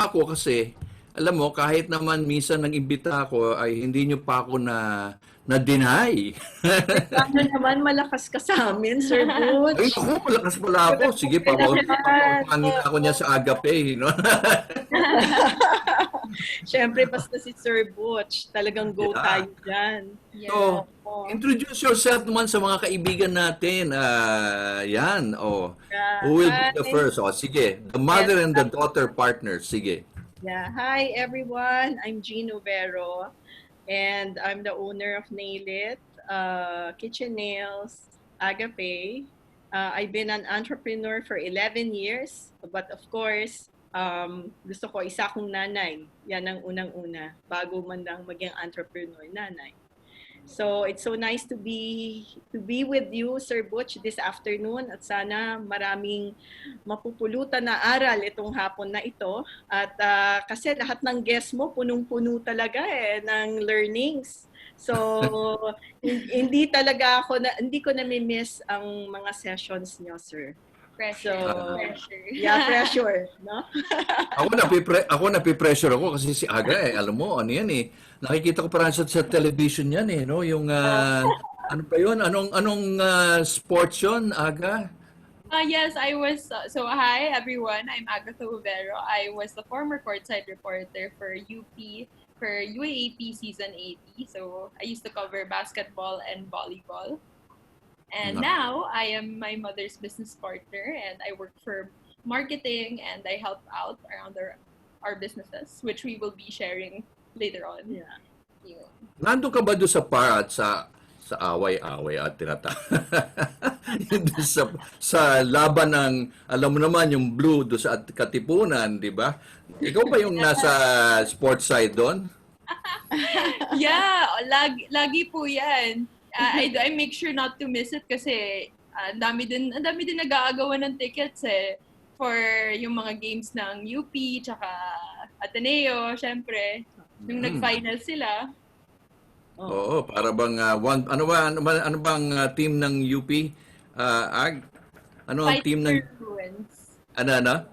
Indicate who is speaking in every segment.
Speaker 1: ako kasi, alam mo, kahit naman minsan nang imbita ako, ay hindi nyo pa ako na-deny.
Speaker 2: Ano naman, malakas ka sa amin, Sir
Speaker 1: Ay,
Speaker 2: Butch.
Speaker 1: naku, malakas pala ako. Sige, papapangin ako niya sa agape, no?
Speaker 2: Siyempre, basta si Sir Butch, talagang go
Speaker 1: Yeah.
Speaker 2: tayo dyan.
Speaker 1: So,
Speaker 2: Opo.
Speaker 1: introduce yourself naman sa mga kaibigan natin. Yan, oh.
Speaker 2: Yeah.
Speaker 1: Who will be the
Speaker 2: Hi.
Speaker 1: first? Oh, sige. The
Speaker 2: Yes.
Speaker 1: mother and the daughter partners. Sige.
Speaker 2: Yeah. Hi, everyone. I'm Jean and I'm the owner of Nail It, Kitchen Nails, Agape. I've been an entrepreneur for 11 years, but of course, gusto ko isa akong nanay. Yan ang unang-una, bago man lang maging entrepreneur, nanay. So it's so nice to be with you, Sir Butch, this afternoon, at sana maraming mapupulutan na aral itong hapon na ito. At kasi lahat ng guests mo punong-puno talaga ng learnings. So hindi talaga ako hindi ko nami-miss ang mga sessions niyo, sir.
Speaker 3: Pressure.
Speaker 2: So,
Speaker 3: Pressure.
Speaker 2: yeah, pressure, no?
Speaker 1: Ako napipressure ako kasi si Aga alam mo, ano yan eh. Nakikita ko parang sa television yan eh, no? Yung, ano pa yun? Anong sports yun, Aga?
Speaker 3: Yes, I was, so hi everyone, I'm Agatha Uvero. I was the former courtside reporter for UP, for UAAP Season 80. So I used to cover basketball and volleyball. And now I am my mother's business partner and I work for marketing and I help out around our businesses, which we will be sharing later on.
Speaker 2: Yeah.
Speaker 1: Nandun ka ba doon sa part sa away-away at sa laban ng, alam mo naman, yung blue doon sa Katipunan, di ba? Ikaw ba yung nasa sports side doon?
Speaker 3: Yeah, lagi po yan. I make sure not to miss it kasi ang dami din nag-aagawan ng tickets for yung mga games ng UP tsaka Ateneo, syempre. Nung nag-final sila.
Speaker 1: Oo, para bang ano bang team ng UP? Ag? Ano ang team ng
Speaker 3: Maroons.
Speaker 1: ano?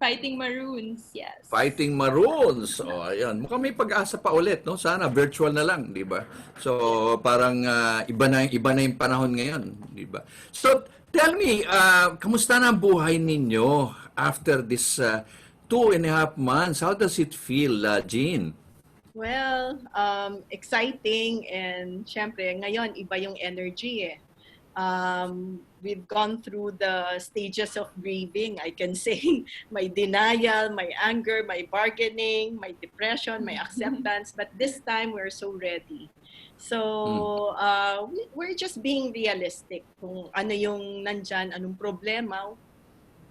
Speaker 3: Fighting Maroons, yes.
Speaker 1: Fighting Maroons. Oh, ayun. Mukhang may pag-asa pa ulit, no? Sana virtual na lang, 'di ba? So, parang iba na yung panahon ngayon, 'di ba? So, tell me, kamusta na ang buhay ninyo after this 2.5 months? How does it feel, Jean?
Speaker 2: Well, exciting and syempre ngayon iba yung energy eh. We've gone through the stages of grieving, I can say. May denial, may anger, may bargaining, may depression, may acceptance, but this time we're so ready. So, we're just being realistic kung ano yung nandyan, anong problema.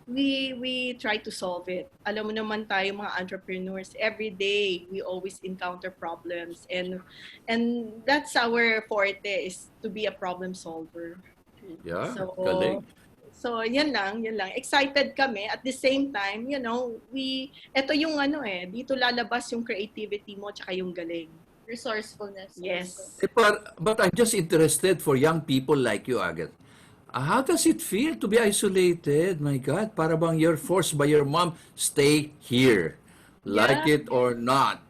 Speaker 2: We try to solve it. Alam mo naman tayo mga entrepreneurs, every day we always encounter problems and that's our forte, is to be a problem solver.
Speaker 1: Yeah,
Speaker 2: So,
Speaker 1: galing.
Speaker 2: so yan lang. Excited kami. At the same time, ito yung dito lalabas yung creativity mo tsaka yung galing.
Speaker 3: Resourcefulness.
Speaker 2: Yes.
Speaker 1: But I'm just interested for young people like you, Agat. How does it feel to be isolated? My God, para bang you're forced by your mom, stay here. Like it or not.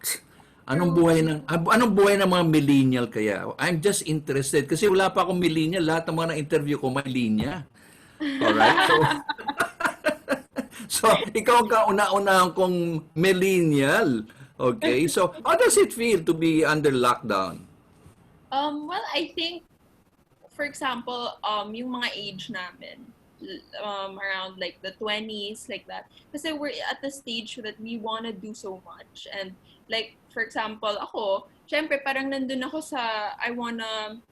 Speaker 1: Anong buhay ng mga millennial kaya? I'm just interested kasi wala pa akong millennial, lahat ng mga na-interview ko may linya. Alright? So ikaw ang kauna-unahan kong millennial. Okay? So how does it feel to be under lockdown?
Speaker 3: Well, I think, for example, yung mga age namin, around like the 20s, like that. Kasi we're at the stage that we want to do so much. And like, for example, ako, syempre parang nandun ako sa, I wanna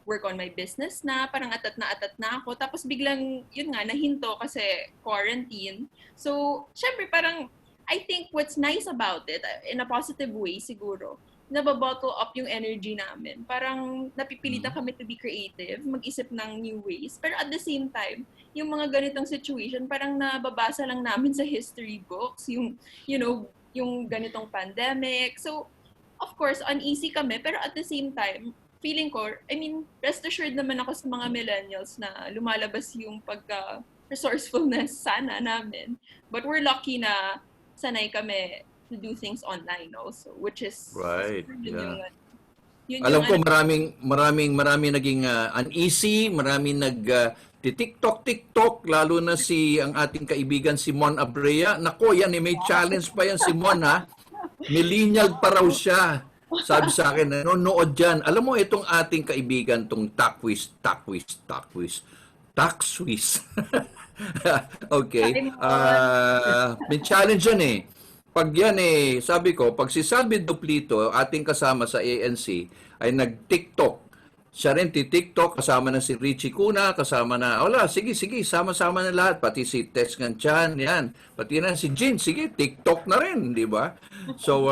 Speaker 3: work on my business na, parang atat na ako. Tapos biglang, yun nga, nahinto kasi quarantine. So, syempre parang, I think what's nice about it, in a positive way siguro, nababottle up yung energy namin. Parang napipilitan kami to be creative, mag-isip ng new ways. Pero at the same time, yung mga ganitong situation, parang nababasa lang namin sa history books, yung, yung ganitong pandemic. So, of course, uneasy kami. Pero at the same time, feeling ko, rest assured naman ako sa mga millennials na lumalabas yung pagka-resourcefulness sana namin. But we're lucky na sanay kami to do things online also, which is
Speaker 1: Right,
Speaker 3: yun
Speaker 1: yeah.
Speaker 3: yun
Speaker 1: Alam
Speaker 3: yung
Speaker 1: ko maraming naging uneasy, maraming TikTok, lalo na ang ating kaibigan si Mon Abrea. Nako, yan may challenge pa yan si Mon, ha. Millennial pa raw siya. Sabi sa akin, nanonood dyan. Alam mo, itong ating kaibigan, tong Taxwiz. Okay.
Speaker 2: Simon.
Speaker 1: May challenge yan eh. Pag yan sabi ko, pag si Salvi Duplito, ating kasama sa ANC, ay nag-TikTok. Siya rin TikTok, kasama na si Richie Cuna, kasama na, sige, sama-sama na lahat. Pati si Tess Nganchan, yan. Pati na si Jean, sige, TikTok na rin, di ba? So,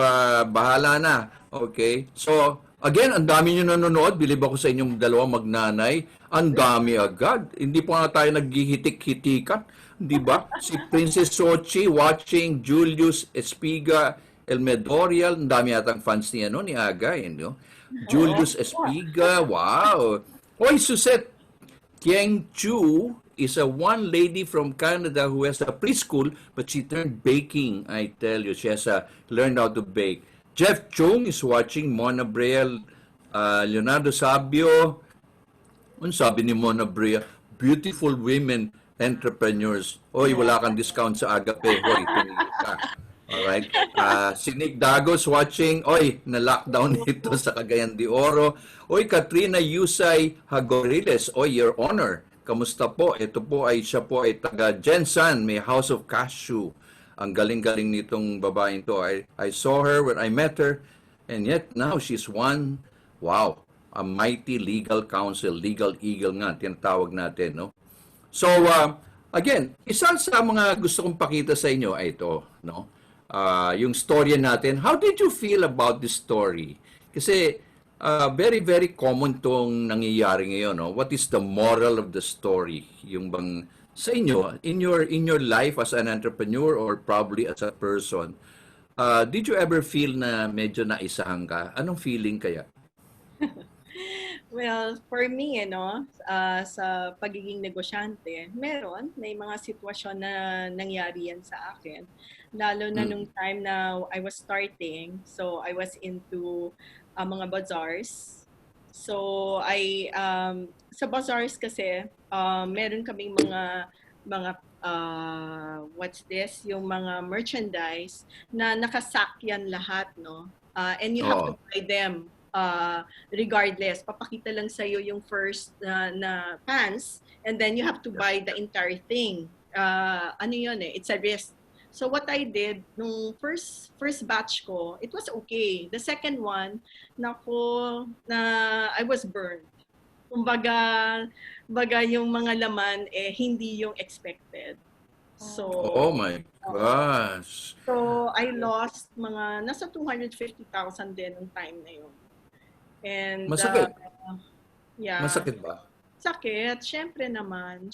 Speaker 1: bahala na. Okay? So, again, ang dami nyo nanonood. Bilib ako sa inyong dalawang magnanay. Ang dami agad. Hindi pa nga tayo naghihitik-hitikan. Di ba? Si Princess Sochi watching Julius Espiga Elmedorial. Ang dami atang fans niya, ni Aga. Julius Espiga. Wow. Oy, Suset Kieng Chu is a one lady from Canada who has a preschool, but she turned baking. I tell you, she has learned how to bake. Jeff Chung is watching Mona Brea, Leonardo Sabio. Ano sabi ni Mona Brea? Beautiful women entrepreneurs. Oy, wala kang discount sa Agape. Hoy, tumigil ka. Alright. Si Nick Dagos watching. Oy, na-lockdown ito sa Cagayan de Oro. Oy, Katrina Yusay Hagoriles. Oy, Your Honor. Kamusta po? Siya po ay taga Jensan, may House of Cashew. Ang galing-galing nitong babaeng to. I saw her when I met her, and yet now she's one, wow, a mighty legal counsel, legal eagle nga, tinatawag natin, no? So, again, isa sa mga gusto kong pakita sa inyo ay ito, no? Yung storya natin. How did you feel about this story? Kasi, very, very common tong nangyayari ngayon, no? What is the moral of the story? Yung bang sa inyo, in your life as an entrepreneur or probably as a person, did you ever feel na medyo naisahan ka? Anong feeling kaya?
Speaker 2: Well, for me, sa pagiging negosyante, may mga sitwasyon na nangyari yan sa akin. Lalo na nung time na I was starting, so I was into mga bazaars. So, sa bazaars kasi, meron kaming mga what's this? Yung mga merchandise na nakasak yan lahat, no? And you have to buy them. Regardless, papakita lang sa'yo yung first na pants, and then you have to buy the entire thing. Ano yun it's a risk. So what I did, nung first batch ko, it was okay. The second one, I was burned. Kumbaga, yung mga laman, hindi yung expected. So,
Speaker 1: oh my gosh.
Speaker 2: So, I lost nasa 250,000 din ng time na yun. And,
Speaker 1: masakit?
Speaker 2: Yeah.
Speaker 1: Masakit ba?
Speaker 2: Sakit. Siyempre naman.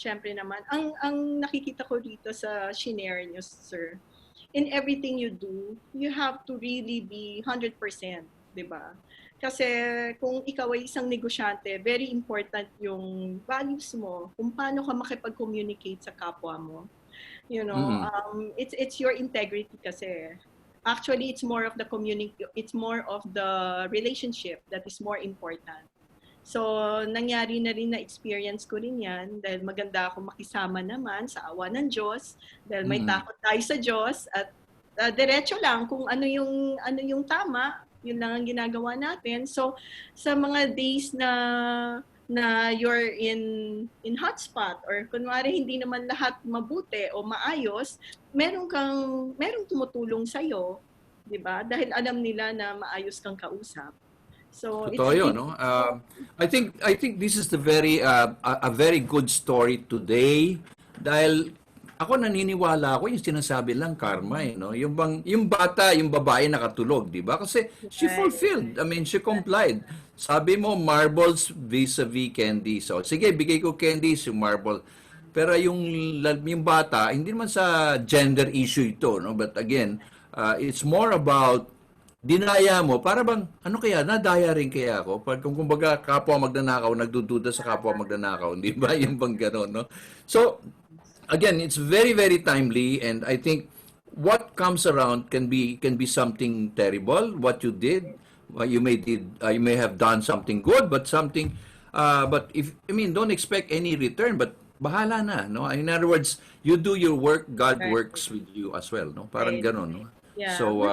Speaker 2: Ang nakikita ko dito sa shinare niyo, sir, in everything you do, you have to really be 100%, di ba? Kasi kung ikaw ay isang negosyante, very important yung values mo, kung paano ka makipag-communicate sa kapwa mo. It's your integrity kasi. Actually, it's more of the relationship that is more important. So, nangyari na rin na experience ko rin yan dahil maganda ako makisama naman sa awa ng Diyos dahil may takot tayo sa Diyos at diretso lang kung ano yung tama, yun lang ang ginagawa natin. So, sa mga days na you're in hotspot or kunwari hindi naman lahat mabuti o maayos, merong tumutulong sa'yo, di ba? Dahil alam nila na maayos kang kausap. So
Speaker 1: totoo yun, no? I think this is a very good story today dahil ako naniniwala ako yung sinasabi lang karma no? Yung babae nakatulog, di ba? Kasi she fulfilled. I mean, she complied. Sabi mo marbles vis-a-vis candy. So sige, bigay ko candies yung marble. Pero yung bata, hindi naman sa gender issue ito, no? But again, it's more about dinaya mo, para bang, ano kaya, nadaya rin kaya ako? Kung kumbaga, kapwa magnanakaw, nagdududa sa kapwa magnanakaw, hindi ba? Yung bang gano'n, no? So, again, it's very, very timely, and I think what comes around can be something terrible. What you did, you may have done something good, but but if I mean, don't expect any return. But bahala na, no? In other words, you do your work, God
Speaker 2: Right.
Speaker 1: works with you as well, no? Parang
Speaker 2: Right.
Speaker 1: ganon, no?
Speaker 2: Yeah.
Speaker 1: So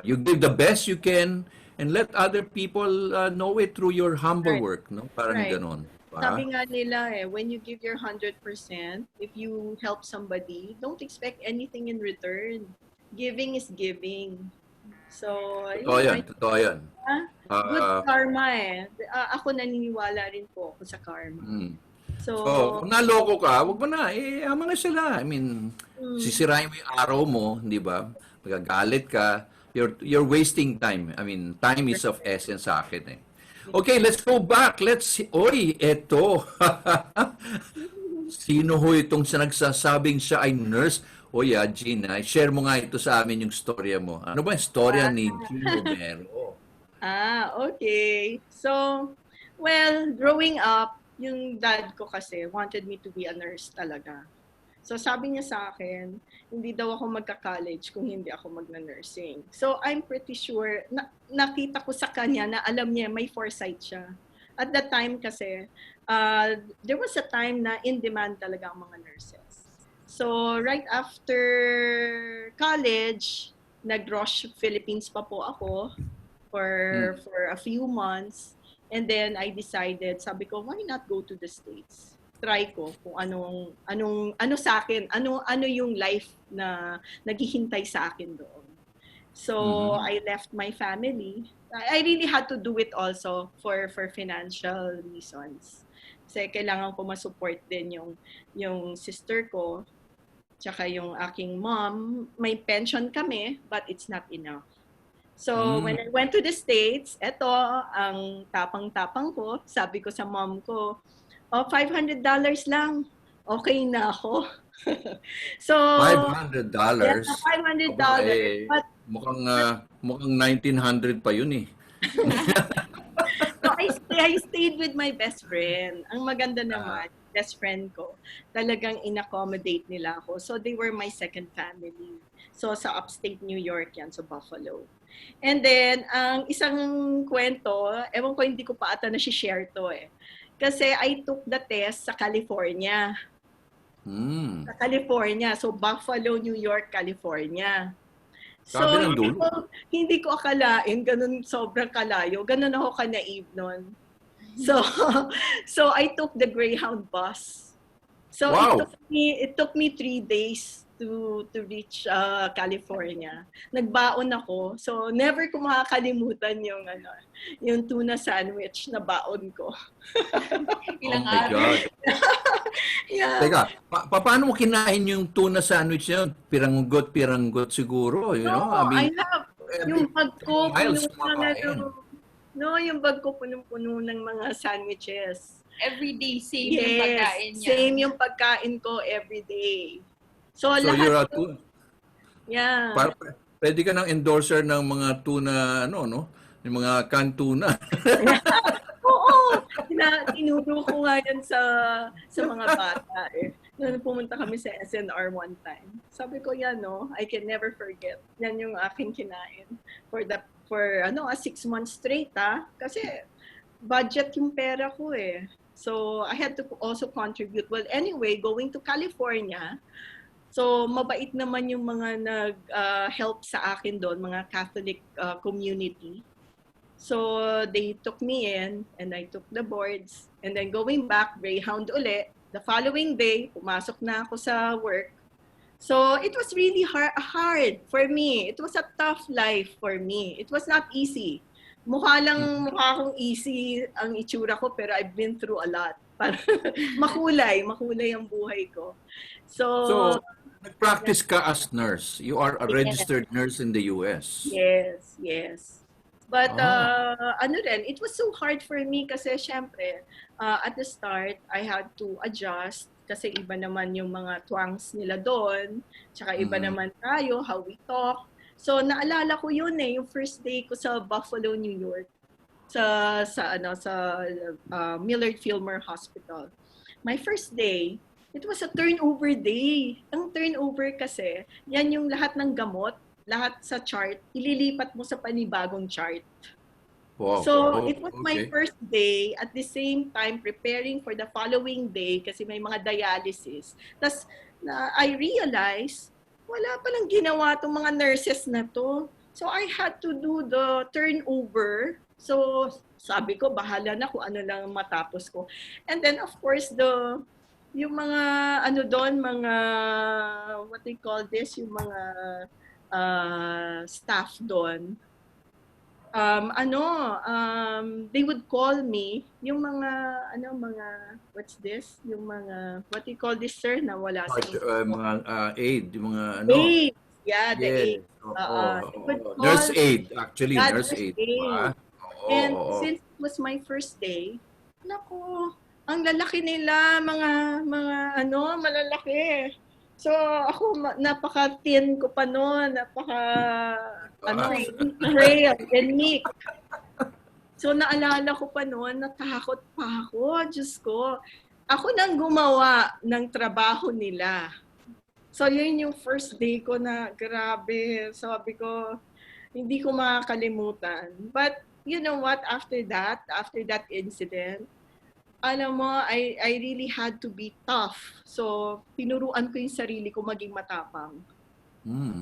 Speaker 1: you give the best you can, and let other people know it through your humble
Speaker 2: Right.
Speaker 1: work, no? Parang
Speaker 2: Right.
Speaker 1: ganon,
Speaker 2: Sabi
Speaker 1: ba?
Speaker 2: nga nila when you give your 100%, if you help somebody, don't expect anything in return. Giving is giving. So,
Speaker 1: Totoo yan, totoo yan.
Speaker 2: ah, good
Speaker 1: Ah,
Speaker 2: karma eh. Ako naniniwala rin po ako sa karma.
Speaker 1: mm.
Speaker 2: So,
Speaker 1: So, kung naloko ka, wag mo na, ama na sila. I mean,
Speaker 2: mm,
Speaker 1: sisirain mo yung araw mo, di ba? Magagalit ka, you're wasting time. I mean, time is of essence sa akin eh. Okay, let's go back. Oy, eto. Sino ho itong nagsasabing siya ay nurse? Oy, Gina, share mo nga ito sa amin yung storya mo. Ano ba yung storya ni Gino Mero?
Speaker 2: okay. So, well, growing up, yung dad ko kasi wanted me to be a nurse talaga. So sabi niya sa akin, hindi daw ako magka-college kung hindi ako magna-nursing. So I'm pretty sure, nakita ko sa kanya na alam niya, may foresight siya. At that time kasi, there was a time na in demand talaga ang mga nurses. So right after college, nag-Roche Philippines pa po ako for a few months. And then I decided, sabi ko, why not go to the States? Try ko kung ano sa akin, ano yung life na naghihintay sa akin doon. So
Speaker 1: Mhm.
Speaker 2: I left my family. I really had to do it also for financial reasons. Kasi kailangan ko ma-support din yung sister ko, tsaka yung aking mom. May pension kami, but it's not enough. So, when I went to the States, eto, ang tapang-tapang ko, sabi ko sa mom ko, $500 lang. Okay na ako. So, yeah,
Speaker 1: $500. Aba,
Speaker 2: $500. But,
Speaker 1: mukhang 1900 pa yun eh.
Speaker 2: so I stayed with my best friend. Ang maganda
Speaker 1: Ah,
Speaker 2: naman, best friend ko, talagang in-accommodate nila ako. So, they were my second family. So, sa upstate New York yan, sa Buffalo. And then, ang isang kwento, ewan ko, hindi ko pa ata na-share to eh. Kasi I took the test sa California.
Speaker 1: hmm.
Speaker 2: Sa California. So, Buffalo, New York, California. So,
Speaker 1: Sabi ng dulo.
Speaker 2: hindi ko akalain, ganun sobrang kalayo. Ganun ako ka-naive nun. So, so I took the Greyhound bus. So
Speaker 1: Wow!
Speaker 2: it took me 3 days to reach California. Nagbaon ako. So never ko makakalimutan yung tuna sandwich na baon ko.
Speaker 1: Oh
Speaker 3: Ilang
Speaker 1: my
Speaker 3: araw.
Speaker 1: God.
Speaker 2: Yeah.
Speaker 1: Teka, paano mo kinain yung tuna sandwich yun? Piranggot siguro, you know? I
Speaker 2: No,
Speaker 1: mean,
Speaker 2: I have.
Speaker 1: every
Speaker 2: Yung bag ko, puno
Speaker 1: miles kumakain.
Speaker 2: No, yung bag ko punong-puno ng mga sandwiches.
Speaker 3: Everyday, same yung pagkain niya.
Speaker 2: Same yung pagkain ko everyday. So,
Speaker 1: So
Speaker 2: lahat,
Speaker 1: you're a tuna.
Speaker 2: yeah.
Speaker 1: Pwede ka ng endorser ng mga tuna, ano, no? Yung mga canned tuna.
Speaker 2: Oo, tinuro ko nga yan sa mga bata eh. Nung pumunta kami sa SNR one time. Sabi ko yan, no, I can never forget. Yan yung aking kinain for 6 months straight kasi budget yung pera ko eh. So I had to also contribute. Well, anyway, going to California, so mabait naman yung mga nag-help sa akin doon, mga Catholic community. So they took me in and I took the boards. And then going back, Greyhound uli. The following day, pumasok na ako sa work. So it was really hard for me. It was a tough life for me. It was not easy. Mukha akong easy ang itsura ko, pero I've been through a lot. makulay ang buhay ko. So,
Speaker 1: So, nag-practice ka as nurse. You are a registered nurse in the US.
Speaker 2: yes. But
Speaker 1: Ah.
Speaker 2: it was so hard for me kasi syempre, at the start, I had to adjust kasi iba naman yung mga twangs nila doon, tsaka iba naman tayo, how we talk. So naalala ko yun yung first day ko sa Buffalo, New York, sa Millard Fillmore Hospital. My first day, It was a turnover day. Ang turnover kasi, yan yung lahat ng gamot, lahat sa chart, ililipat mo sa panibagong chart.
Speaker 1: Wow.
Speaker 2: So,
Speaker 1: Oh,
Speaker 2: it was my
Speaker 1: okay.
Speaker 2: first day, at the same time preparing for the following day kasi may mga dialysis. Tapos, I realized, wala palang ginawa itong mga nurses na to. So, I had to do the turnover. So, sabi ko, bahala na kung ano lang matapos ko. And then, of course, yung mga, ano doon, mga, what they call this, yung mga staff doon, they would call me, yung mga, what's this? Yung mga, what do you call this, sir, na wala sa
Speaker 1: Mga aid, yung mga ano.
Speaker 2: AIDS. Yeah, the
Speaker 1: Yes.
Speaker 2: AIDS.
Speaker 1: Oo.
Speaker 2: They would
Speaker 1: Oo.
Speaker 2: call
Speaker 1: Nurse aid, actually, nurse
Speaker 2: others
Speaker 1: aid, di
Speaker 2: AIDS.
Speaker 1: ba? Oo,
Speaker 2: And
Speaker 1: oo.
Speaker 2: since it was my first day, naku, ang lalaki nila, malalaki. So, ako, napaka-thin ko pa noon, frail and meek. So, naalala ko pa noon, natakot pa ako, Diyos ko. Ako nang gumawa ng trabaho nila. So, yun yung first day ko na, grabe, sabi ko, hindi ko makakalimutan. But, you know what, after that incident, alam mo, I really had to be tough. So, tinuruan ko yung sarili ko maging matapang.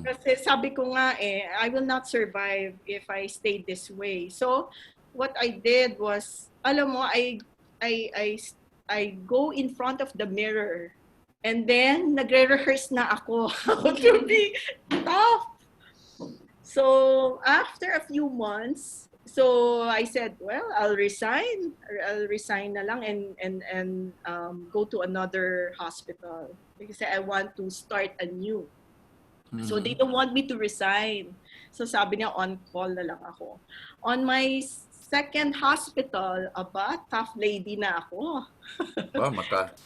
Speaker 2: Kasi sabi ko nga I will not survive if I stay this way. So, what I did was, alam mo, I go in front of the mirror and then nagre-rehearse na ako how to be tough. So, after a few months, so I said, well, I'll resign. I'll resign na lang and go to another hospital because I want to start anew. So they don't want me to resign. So sabi niya, on call na lang ako. On my second hospital, tough lady na ako.
Speaker 1: Kumbaga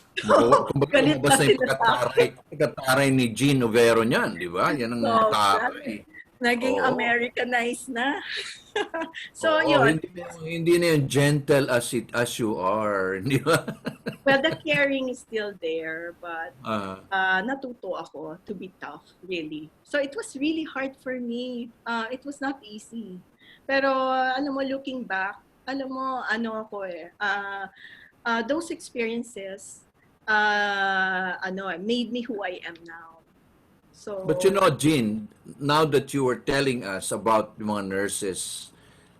Speaker 2: Galit
Speaker 1: lumabas
Speaker 2: na
Speaker 1: na yung
Speaker 2: sila sa akin.
Speaker 1: pagkataray ni Jean Overo niyan, di ba? Yan ang
Speaker 2: Sobra.
Speaker 1: tao eh.
Speaker 2: Naging
Speaker 1: Oo.
Speaker 2: Americanized na. So
Speaker 1: Oo,
Speaker 2: yun.
Speaker 1: hindi na yung gentle as you are, di ba?
Speaker 2: Well, the caring is still there, but
Speaker 1: Ah,
Speaker 2: natuto ako to be tough, really. So it was really hard for me. It was not easy. Pero alam mo, looking back, alam mo, those experiences, made me who I am now. So,
Speaker 1: but you know, Jean, now that you were telling us about yung mga nurses,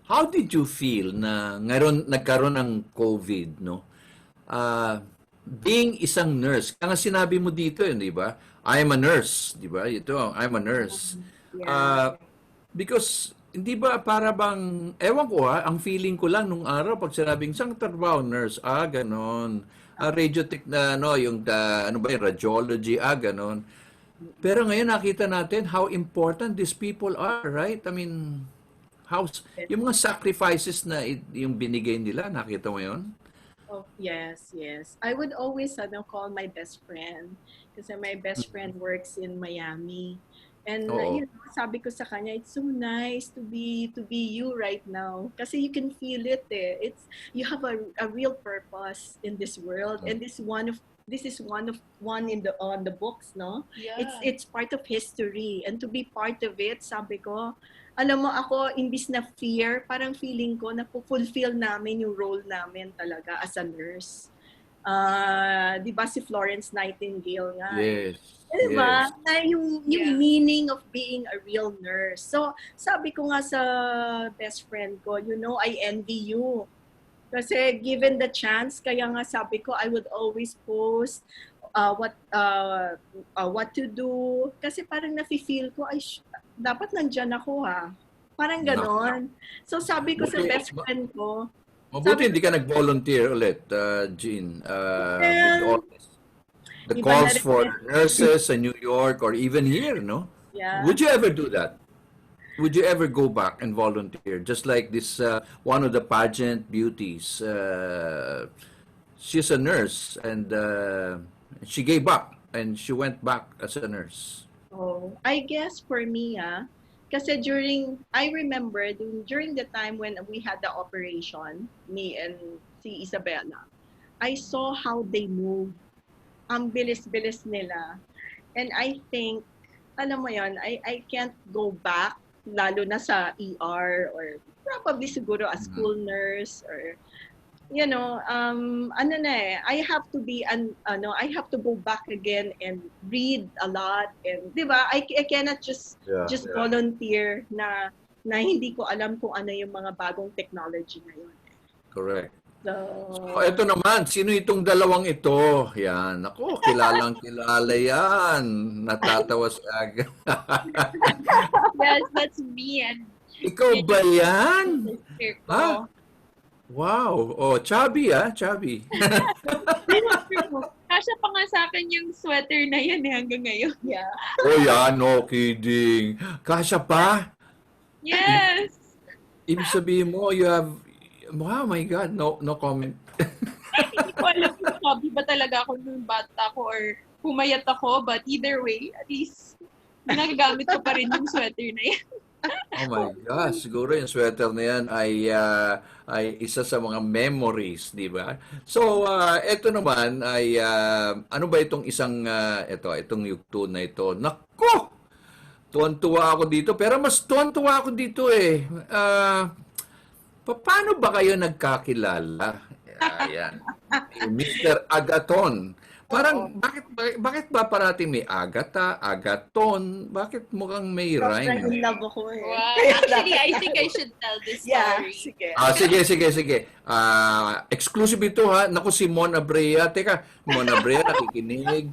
Speaker 1: how did you feel na nagkaroon ng COVID, no? Being isang nurse, kaya nga sinabi mo dito yun, di ba? I am a nurse, di ba? Ito, I'm a nurse.
Speaker 2: yeah.
Speaker 1: Because, hindi ba para bang, ewan ko ang feeling ko lang nung araw, pag sinabing, isang trabaho, nurse, ganon. Radiotech na, ano ba yung radiology, ganon. Pero ngayon nakita natin how important these people are, right? I mean, yung mga sacrifices na yung binigay nila, nakita mo yun?
Speaker 2: Oh, yes. I would always call my best friend kasi my best friend works in Miami. And
Speaker 1: Oo.
Speaker 2: sabi ko sa kanya, it's so nice to be you right now kasi you can feel it eh. You have a real purpose in this world and this is one in on the books, no?
Speaker 3: Yeah.
Speaker 2: It's part of history and to be part of it, sabi ko, alam mo ako, imbis na fear, parang feeling ko na fulfill namin yung role namin talaga as a nurse. Di ba si Florence Nightingale nga?
Speaker 1: Yes.
Speaker 2: Di ba?
Speaker 1: Yes.
Speaker 2: Na yung meaning of being a real nurse. So, sabi ko nga sa best friend ko, I envy you. Kasi given the chance, kaya nga sabi ko, I would always post what to do. Kasi parang nafe-feel ko, dapat nandyan ako Parang ganon. So sabi ko sa best friend ko,
Speaker 1: Mabuti hindi ka nag-volunteer ulit, Jean, with all the
Speaker 2: iba na
Speaker 1: calls
Speaker 2: rin
Speaker 1: for
Speaker 2: eh.
Speaker 1: nurses in New York or even here, no?
Speaker 2: Yeah.
Speaker 1: Would you ever do that? Would you ever go back and volunteer? Just like this, one of the pageant beauties, she's a nurse and she gave up and she went back as a nurse.
Speaker 2: Oh, I guess for me, kasi I remember during the time when we had the operation, me and si Isabella, I saw how they move. ang bilis-bilis nila. And I think, alam mo yon, I can't go back, lalo na sa ER or probably siguro a school nurse or, ano na I have to be, I have to go back again and read a lot. And, di ba, I cannot just volunteer na hindi ko alam kung ano yung mga bagong technology ngayon.
Speaker 1: Correct.
Speaker 2: So,
Speaker 1: eto naman, sino itong dalawang ito? Yan, ako, kilala yan. Natatawa si Aga.
Speaker 3: Yes, that's me and
Speaker 1: Ikaw ba yan?
Speaker 3: sister ko.
Speaker 1: Ha? Wow. Oh, chubby chubby.
Speaker 3: Kasya pa nga sa akin yung sweater na yan hanggang ngayon.
Speaker 2: yeah.
Speaker 1: Oh, yan, no kidding. Kasya pa?
Speaker 3: Yes!
Speaker 1: Ibig sabihin mo, you have, wow, my God, no comment.
Speaker 3: Hindi ko alam kung hobby ba talaga ako nung bata ko or pumayat ako, but either way, at least nagagamit ko pa rin yung sweater na yan.
Speaker 1: Oh my gosh, siguro yung sweater na yan ay isa sa mga memories, di ba? So, eto naman ay, ano ba itong isang, itong yugto na ito? Nako! Tuwan-tuwa ako dito, pero mas tuwan-tuwa ako dito eh. Paano ba kayo nagkakilala? Ayan. Mr. Agaton. Parang, bakit ba parating may Agatha, Agaton? Bakit mukhang may rhyme?
Speaker 2: In love ako eh.
Speaker 3: Wow. Actually, I think I should tell this story.
Speaker 2: Sige.
Speaker 1: Sige. Exclusive ito ha. Naku, si Mon Abrea. Teka, Mon Abrea nakikinig.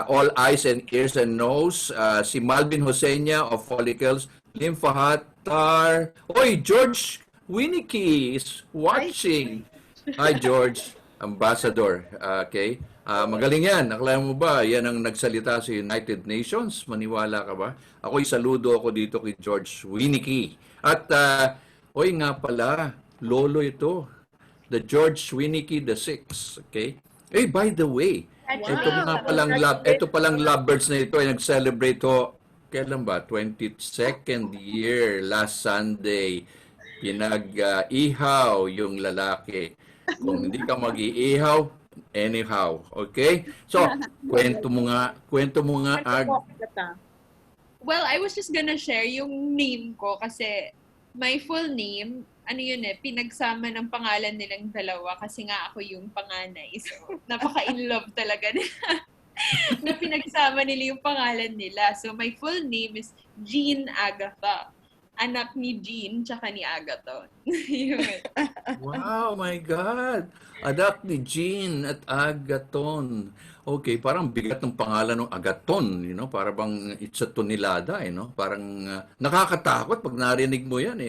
Speaker 1: All eyes and ears and nose. Si Malvin Hosenia of Follicles. Lymphahatar. Oy, George Winnicky is watching. Hi, George. Ambassador. Okay. Magaling yan. Nakala mo ba? Yan ang nagsalita sa United Nations. Maniwala ka ba? Ako'y saludo ako dito kay George Winnicky. At, nga pala, lolo ito. The George Winnicky the Sixth. Okay? By the way, ito palang lovebirds na ito ay nag-celebrate ho. Kailan ba? 22nd year, last Sunday. Pinag-ihaw yung lalaki. Kung hindi ka mag-iihaw, anyhow. Okay? So, kwento mo nga,
Speaker 3: Well, I was just gonna share yung name ko kasi my full name, pinagsama ng pangalan nilang dalawa kasi nga ako yung panganay. So, napaka-in-love talaga nila. Na pinagsama nila yung pangalan nila. So, my full name is Jean Agatha. Anak ni Jean tsaka ni Agaton.
Speaker 1: Wow, my God! Anak ni Jean at Agaton. Okay, parang bigat ng pangalan ng Agaton, para bang it's a tonelada, Parang nakakatakot pag narinig mo yan,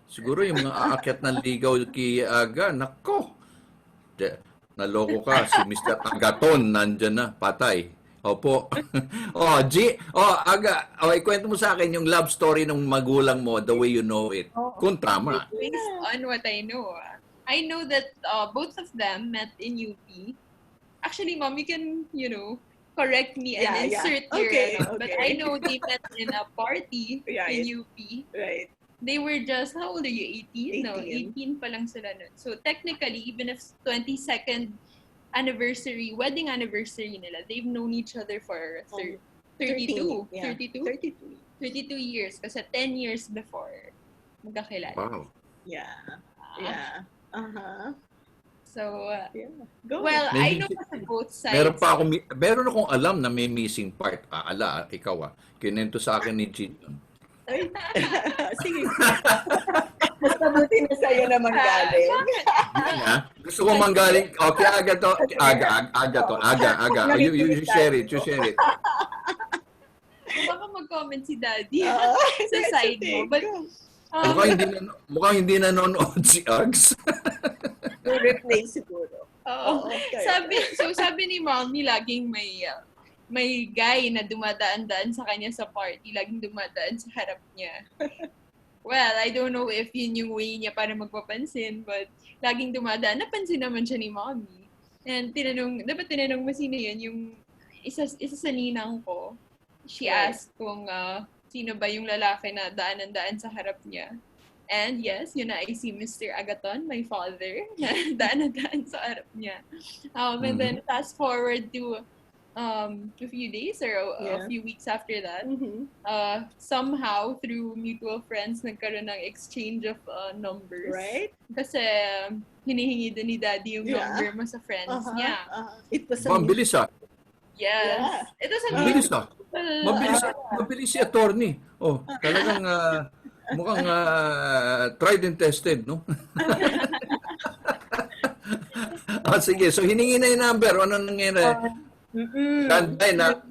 Speaker 1: Siguro yung mga aakyat ng ligaw kay Aga, nako! Naloko ka, si Mr. Agaton, nandyan na, patay. Opo. Aga, ikwento mo sa akin yung love story ng magulang mo, the way you know it. Kung tama.
Speaker 3: Based on what I know that both of them met in UP. Actually, Mom, you can, correct me and insert your, but I know they met in a party in UP.
Speaker 2: Right.
Speaker 3: They were just, how old are you? 18? No, 18 pa lang sila nun. So technically, even if 22nd wedding anniversary nila, they've known each other for 32 years. Kasi 10 years before magkakilala.
Speaker 1: Wow.
Speaker 2: Yeah.
Speaker 3: So,
Speaker 2: Go.
Speaker 3: well, I know kasi both sides.
Speaker 1: Meron akong alam na may missing part. Ikaw kinento sa akin ni Jean.
Speaker 2: Sige. Mas mabuti na sa'yo naman galing.
Speaker 1: Gusto ko manggaling. Okay, Aga. You share it.
Speaker 3: Baka mag-comment si Daddy sa side mo. But,
Speaker 1: mukhang hindi nanonood si Ags.
Speaker 2: replay siguro.
Speaker 3: Sabi ni Mommy, laging may guy na dumadaan-daan sa kanya sa party, laging dumadaan sa harap niya. Well, I don't know if yun yung way niya para magpapansin, but laging dumadaan. Napansin naman siya ni Mommy. And dapat tinanong mo sino yun, yung isa sa ninang ko. She asked kung sino ba yung lalaki na daan sa harap niya. And yes, yun na, I see Mr. Agaton, my father, daan sa harap niya. And then fast forward to a few days or a
Speaker 2: Yeah.
Speaker 3: few weeks after that,
Speaker 2: Mhm.
Speaker 3: somehow through mutual friends nagkaroon ng exchange of numbers.
Speaker 2: Right?
Speaker 3: Kasi hinihingi din ni Daddy yung
Speaker 2: Yeah.
Speaker 3: number mo sa friends niya.
Speaker 2: It was
Speaker 1: Ba, ang bilis ah.
Speaker 3: Yes.
Speaker 2: Yeah.
Speaker 3: It was a
Speaker 1: Ang bilis ah.
Speaker 3: mutual.
Speaker 1: Mabilis si attorney. Oh, talagang mukhang tried and tested, no? Sige. So, hiningi na yung number. Ano nangyari?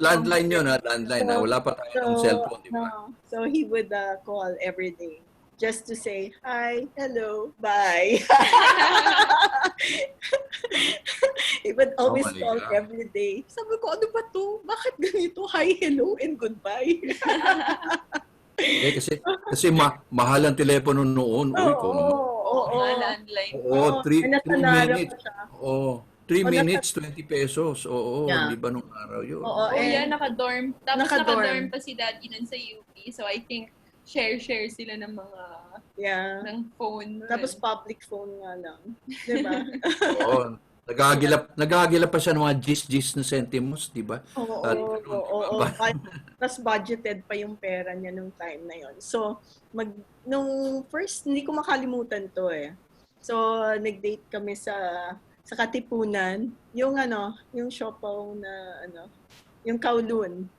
Speaker 1: Landline yun, ha? Landline, ha? Wala pa tayong cellphone, di ba?
Speaker 2: No. So he would call every day just to say hi, hello, bye. He would always
Speaker 1: my
Speaker 2: call
Speaker 1: God.
Speaker 2: every day. Sabi ko, ano ba to? Bakit ganito? Hi, hello, and goodbye.
Speaker 1: Kasi mahal ang telepono noon. Uy, kung
Speaker 2: Oo.
Speaker 3: Landline.
Speaker 1: Oo, 3
Speaker 2: Nasanara
Speaker 1: minutes.
Speaker 2: pa siya.
Speaker 1: Oo, 3 minutes, 20 pesos. Oo,
Speaker 2: Yeah.
Speaker 1: di ba nung araw yun?
Speaker 2: Oo,
Speaker 3: Oh, yeah, naka-dorm. Tapos
Speaker 2: Naka-dorm.
Speaker 3: naka-dorm pa si Daddy nun sa UP. So, I think, share sila ng mga,
Speaker 2: Yeah.
Speaker 3: ng phone.
Speaker 2: Tapos public phone nga lang. Diba?
Speaker 1: Oo. Nagagilap pa siya ng mga gis na sentimos, di ba? At ganun, di ba?
Speaker 2: Tapos budgeted pa yung pera niya nung time na yon. So, nung first, hindi ko makalimutan to eh. So, nag-date kami sa Katipunan. Yung yung siopaw na yung Kowloon.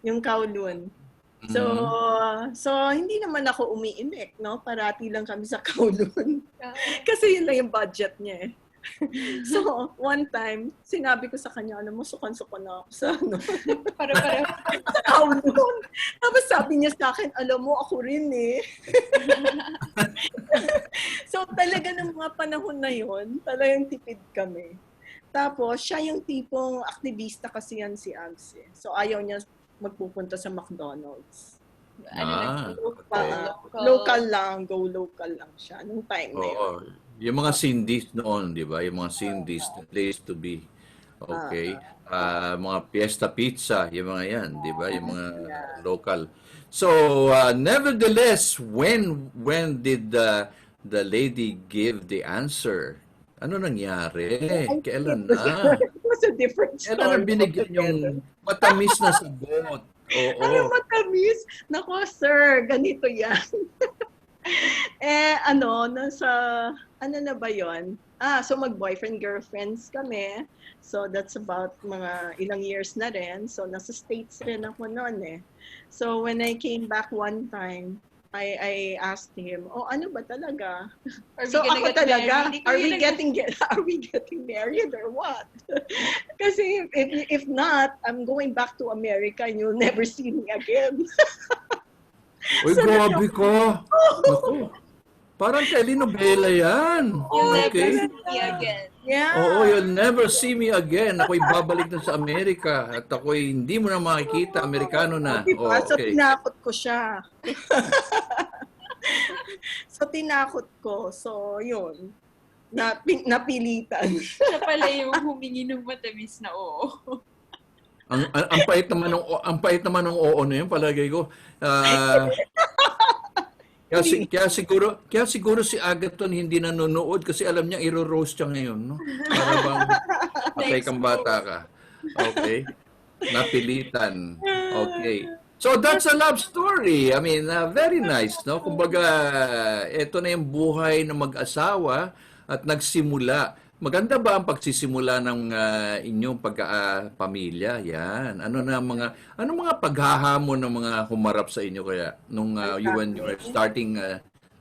Speaker 2: Yung Kowloon. So hindi naman ako umiimik, no? Parati lang kami sa Kowloon. Kasi yun lang yung budget niya eh. So, one time, sinabi ko sa kanya, alam mo, sukan-sukan na ako sa
Speaker 3: Para-para.
Speaker 2: sa Kowloon. Tapos sabi niya sa akin, alam mo, ako rin eh. So, talaga ng mga panahon na yun, talagang tipid kami. Tapos, siya yung tipong aktivista kasi yan si Ags eh. So, ayaw niya magpupunta sa McDonald's. Local lang, go local lang siya nung time na yun.
Speaker 1: Oo. Yung mga Cindy's noon, di ba? Yung mga Cindy's, the place to be. Okay. Mga Fiesta Pizza, yung mga yan, di ba? Yung mga local. So, nevertheless, when did the lady give the answer? Ano nangyari? Kailan na?
Speaker 2: It was a different story.
Speaker 1: Kailan na binigyan yung matamis na sagot? Oo.
Speaker 2: Ano matamis? Nako, sir, ganito yan. Ano na ba yon? So mag-boyfriend-girlfriends kami. So that's about mga ilang years na rin. So nasa States rin ako noon eh. So when I came back one time, I asked him, oh, ano ba talaga? So ako talaga, are we getting married or what? Kasi if not, I'm going back to America and you'll never see me again.
Speaker 1: Uy, grabe ka. Naku. Parang telenovela yan.
Speaker 3: You'll never
Speaker 1: Okay.
Speaker 3: see me again.
Speaker 2: Yeah.
Speaker 1: Oo, you'll never see me again. Ako'y babalik na sa Amerika at ako'y hindi mo na makikita. Amerikano na.
Speaker 2: Diba? So
Speaker 1: Okay.
Speaker 2: tinakot ko siya. So yun. Napilitan.
Speaker 3: Siya pala yung humingi ng matamis na oo.
Speaker 1: Ang pait naman ng oo na yun, palagay ko. Kaya siguro si Agaton hindi nanonood kasi alam niya iro-roast siya ngayon, no? Para bang patay kang bata ka. Okay? Napilitan. Okay. So that's a love story. I mean, very nice, no? Kumbaga, ito na yung buhay ng mag-asawa at nagsimula. Maganda ba ang pagsisimula ng inyong pamilya? Yan. Ano mga paghahamon ng mga humarap sa inyo kaya nung when you were starting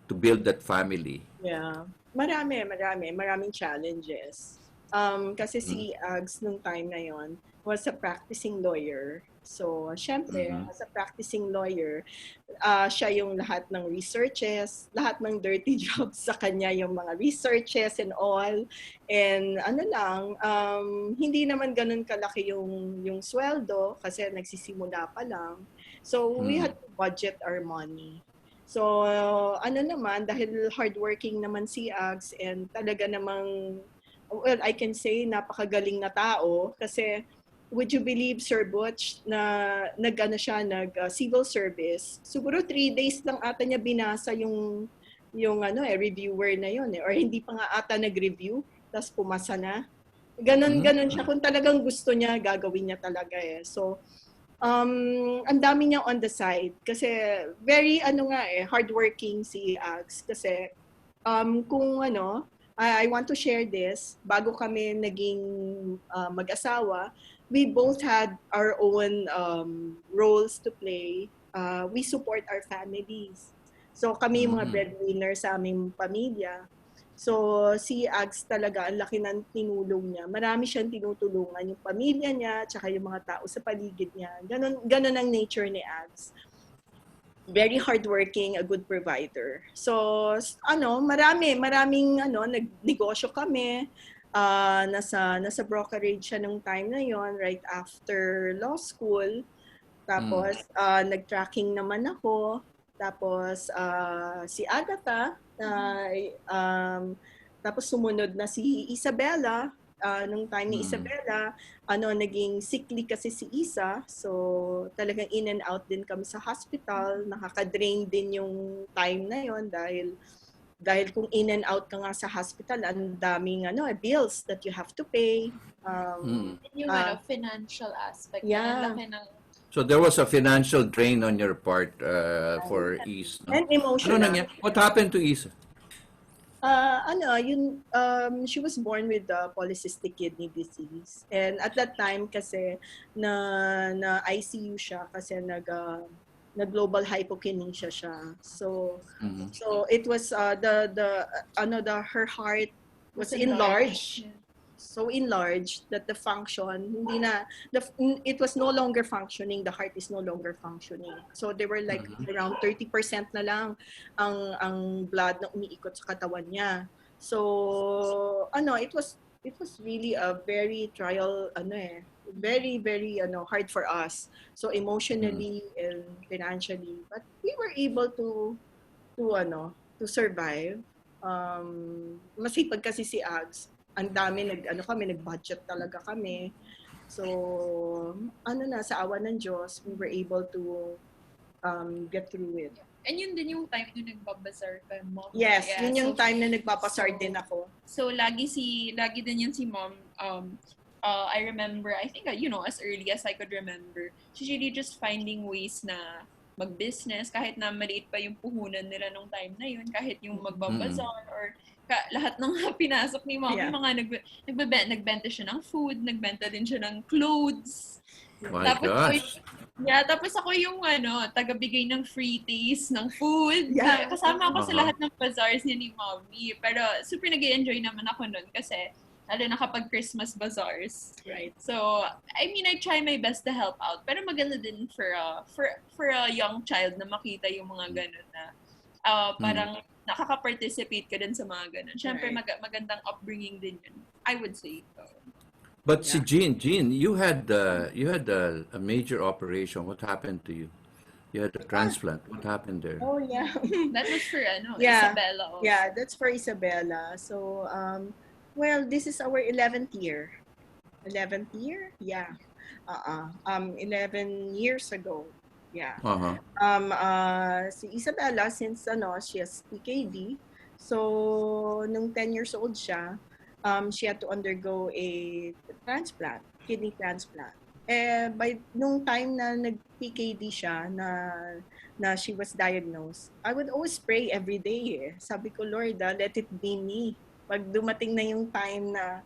Speaker 1: to build that family?
Speaker 2: Yeah. Maraming challenges. Kasi si Ags nung time na yon was a practicing lawyer. So, syempre, as a practicing lawyer, siya yung lahat ng researches, lahat ng dirty jobs sa kanya, yung mga researches and all. And hindi naman ganun kalaki yung sweldo kasi nagsisimula pa lang. So, we had to budget our money. So, dahil hardworking naman si Ags and talaga namang, well, I can say, napakagaling na tao kasi would you believe, Sir Butch, na nag-civil service, siguro 3 days lang ata niya binasa yung reviewer na yun eh. Or hindi pa nga ata nag-review, tapos pumasa na. Ganon siya. Kung talagang gusto niya, gagawin niya talaga eh. So, ang dami niya on the side. Kasi, very, hardworking si Ags. Kasi, kung I want to share this, bago kami naging mag-asawa, we both had our own roles to play. We support our families. So kami yung mga breadwinner sa aming pamilya. So si Ags talaga, ang laki ng tinulong niya. Marami siyang tinutulungan, yung pamilya niya, tsaka yung mga tao sa paligid niya. Ganon ang nature ni Ags. Very hardworking, a good provider. So, maraming nagnegosyo kami. Nasa brokerage siya nung time na yon, right after law school. Tapos, nag-tracking naman ako. Tapos, si Agatha, tapos sumunod na si Isabella. Nung time ni Isabella, naging sickly kasi si Isa. So, talagang in and out din kami sa hospital. Nakaka-drain din yung time na yon dahil kung in and out ka nga sa hospital, ang daming bills that you have to pay.
Speaker 3: Yung financial aspect.
Speaker 2: Yeah.
Speaker 3: Laki ng
Speaker 1: So there was a financial drain on your part for Is. No?
Speaker 2: And emotional.
Speaker 1: What happened to Is?
Speaker 2: She was born with polycystic kidney disease. And at that time kasi na ICU siya kasi na global hypokinesia siya. So so it was her heart was enlarged.
Speaker 3: Yeah.
Speaker 2: So enlarged that the function it was no longer functioning. The heart is no longer functioning. So they were like around 30% na lang ang blood na umiikot sa katawan niya. So it was really a very very very hard for us. So emotionally and financially, but we were able to survive. Masipag kasi si Ags. Ang dami nag-budget talaga kami. So, sa awa ng Diyos, we were able to get through it.
Speaker 3: And yun din yung time na nagbabazar ka, Mom.
Speaker 2: Yes, yun yung time na nagpapasar din ako.
Speaker 3: So, lagi din yun si Mom. I remember, I think, as early as I could remember, she's really just finding ways na mag-business, kahit na maliit pa yung puhunan nila nung time na yun, kahit yung magbabazar or lahat ng pinasok ni Mom, yung mga nagbenta siya ng food, nagbenta din siya ng clothes.
Speaker 1: My gosh.
Speaker 3: Tapos ako yung tagabigay ng free taste ng food.
Speaker 2: Yeah.
Speaker 3: Kasama ako sa lahat ng bazaars niya ni Mommy. Pero super nag-enjoy naman ako nun kasi lalo na kapag Christmas bazaars.
Speaker 2: Right.
Speaker 3: So, I try my best to help out. Pero maganda din for a young child na makita yung mga ganun na parang nakaka-participate ka din sa mga ganun. Siyempre, magandang upbringing din yun, I would say. So,
Speaker 1: but si Jean, you had a major operation. What happened to you? You had a transplant. What happened there?
Speaker 2: Oh, yeah.
Speaker 3: that was for Isabella also.
Speaker 2: Yeah, that's for Isabella. So, this is our 11th year. 11th year? Yeah. 11 years ago. Yeah. Si Isabella, since she has PKD, so nung 10 years old siya, she had to undergo a transplant, kidney transplant. By nung time na nag-PKD siya, na she was diagnosed, I would always pray every day. Sabi ko, Lord, let it be me. Pag dumating na yung time na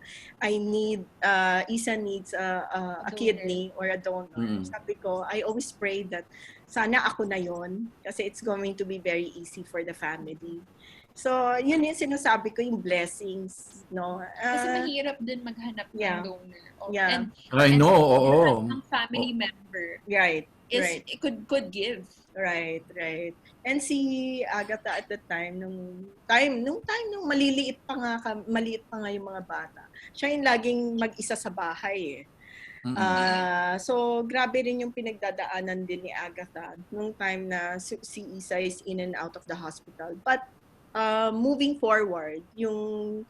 Speaker 2: Isa needs a kidney or a donor, sabi ko, I always pray that sana ako na yon kasi it's going to be very easy for the family. So, yun yung sinasabi ko, yung blessings, no?
Speaker 3: Kasi mahirap din maghanap ng donor.
Speaker 2: Yeah.
Speaker 1: I know, oo.
Speaker 3: Ng family member.
Speaker 2: Right.
Speaker 3: It could give.
Speaker 2: Right. And si Agatha at the time, nung maliit pa nga yung mga bata. Siya yung laging mag-isa sa bahay So, grabe rin yung pinagdadaanan din ni Agatha nung time na si Isa is in and out of the hospital. But moving forward, yung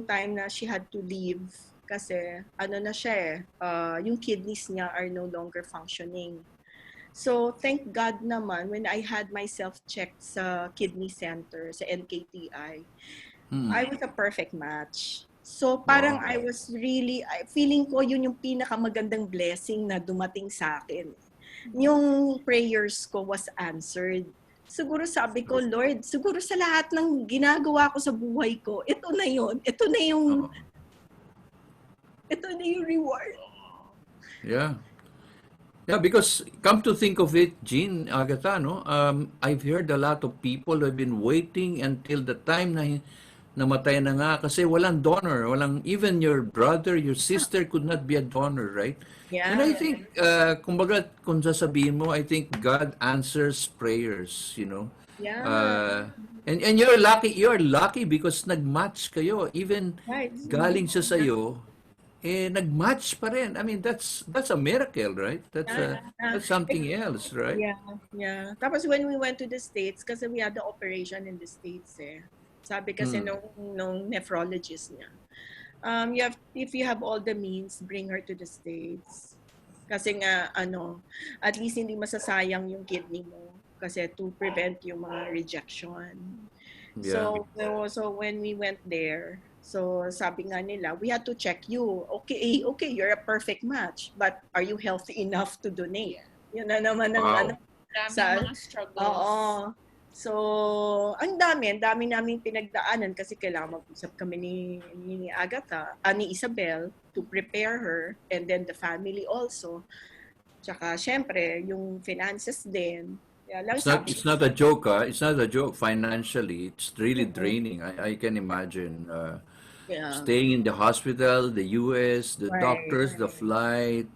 Speaker 2: time na she had to leave kasi na siya yung kidneys niya are no longer functioning. So, thank God naman, when I had myself checked sa kidney center, sa NKTI, I was a perfect match.
Speaker 4: So parang
Speaker 1: Wow.
Speaker 4: I was really, feeling ko yun yung pinakamagandang blessing na dumating sa akin. Yung prayers ko was answered. Siguro sabi ko, Lord, siguro sa lahat ng ginagawa ko sa buhay ko, ito na yun.
Speaker 1: Oo.
Speaker 4: Ito na yung reward.
Speaker 1: Yeah. Yeah, because come to think of it, Jean, Agatha, no? I've heard a lot of people who have been waiting until the time na namatay na nga kasi walang donor, walang even your brother, your sister could not be a donor, right? And I
Speaker 4: Yeah.
Speaker 1: think, kumbaga, kung sasabihin mo, I think God answers prayers, you know.
Speaker 4: Yeah.
Speaker 1: Uh, and you're lucky because nag-match kayo. Even
Speaker 4: Right.
Speaker 1: galing siya sa'yo, nag-match pa rin. I mean, that's a miracle, right?
Speaker 4: Yeah.
Speaker 1: That's something else, right?
Speaker 4: Yeah, yeah. Tapos when we went to the States, kasi we had the operation in the States eh. Sabi kasi nung nephrologist niya, if you have all the means, bring her to the States. Kasi nga, at least hindi masasayang yung kidney mo. Kasi to prevent yung mga rejection.
Speaker 1: Yeah.
Speaker 4: So when we went there, so sabi nga nila, we had to check you. Okay, you're a perfect match, but are you healthy enough to donate? Yun na naman ang
Speaker 1: Wow.
Speaker 3: Dami
Speaker 4: sa
Speaker 3: mga struggles.
Speaker 4: Oo. So, ang dami naming pinagdaanan kasi kailangan mag-usap kami ni Agatha, ni Isabel to prepare her and then the family also. Tsaka syempre, yung finances din. Kaya lang sabi,
Speaker 1: It's not a joke, It's not a joke financially. It's really draining. I can imagine.
Speaker 4: yeah,
Speaker 1: Staying in the hospital, the US, the
Speaker 4: right.
Speaker 1: doctors, the flight,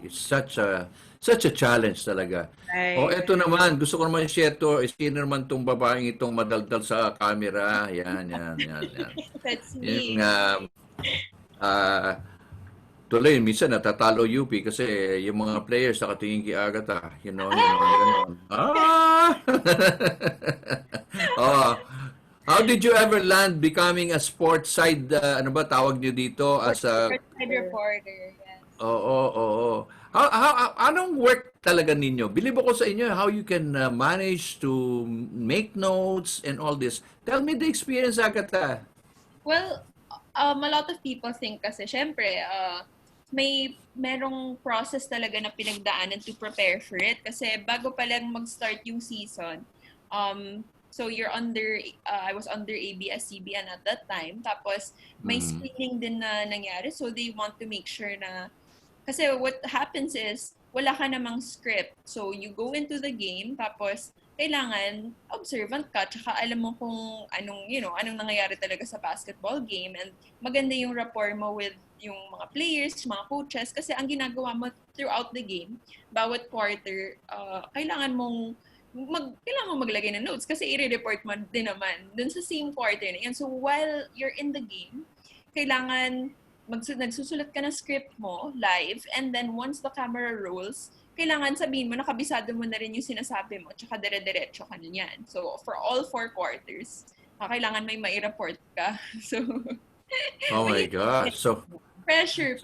Speaker 1: it's such a challenge talaga. Oh,
Speaker 4: Right.
Speaker 1: eto naman, gusto ko naman i-share to, sino naman tong babaeng itong madaldal sa camera. Yan.
Speaker 3: That's
Speaker 1: Yung,
Speaker 3: me.
Speaker 1: tuloy, minsan natatalo UP kasi yung mga players nakatingin kay Agatha, you know, yung mga ganon. Oh, how did you ever land becoming a sports side, ano ba tawag niyo dito, as a,
Speaker 3: Sportside reporter, yes.
Speaker 1: oo. Anong work talaga ninyo? Believe ako sa inyo how you can manage to make notes and all this. Tell me the experience, Agatha.
Speaker 3: Well, a lot of people think kasi, syempre, merong process talaga na pinagdaanan to prepare for it. Kasi bago pa lang mag-start yung season, so I was under ABS-CBN at that time. Tapos, may screening din na nangyari. So, they want to make sure na, kasi what happens is, wala ka namang script. So, you go into the game, tapos, kailangan observant ka, tsaka alam mo kung anong nangyayari talaga sa basketball game, and maganda yung rapport mo with yung mga players, mga coaches, kasi ang ginagawa mo throughout the game, bawat quarter, kailangan mong maglagay ng notes kasi i-report mo din naman dun sa same quarter na yan. So while you're in the game, kailangan nagsusulat ka ng script mo live, and then once the camera rolls, kailangan sabihin mo, nakabisado mo na rin yung sinasabi mo, tsaka dire-diretso ka na yan. So, for all 4 quarters, kailangan may mai-report ka. So,
Speaker 1: Oh my gosh. So
Speaker 3: pressure.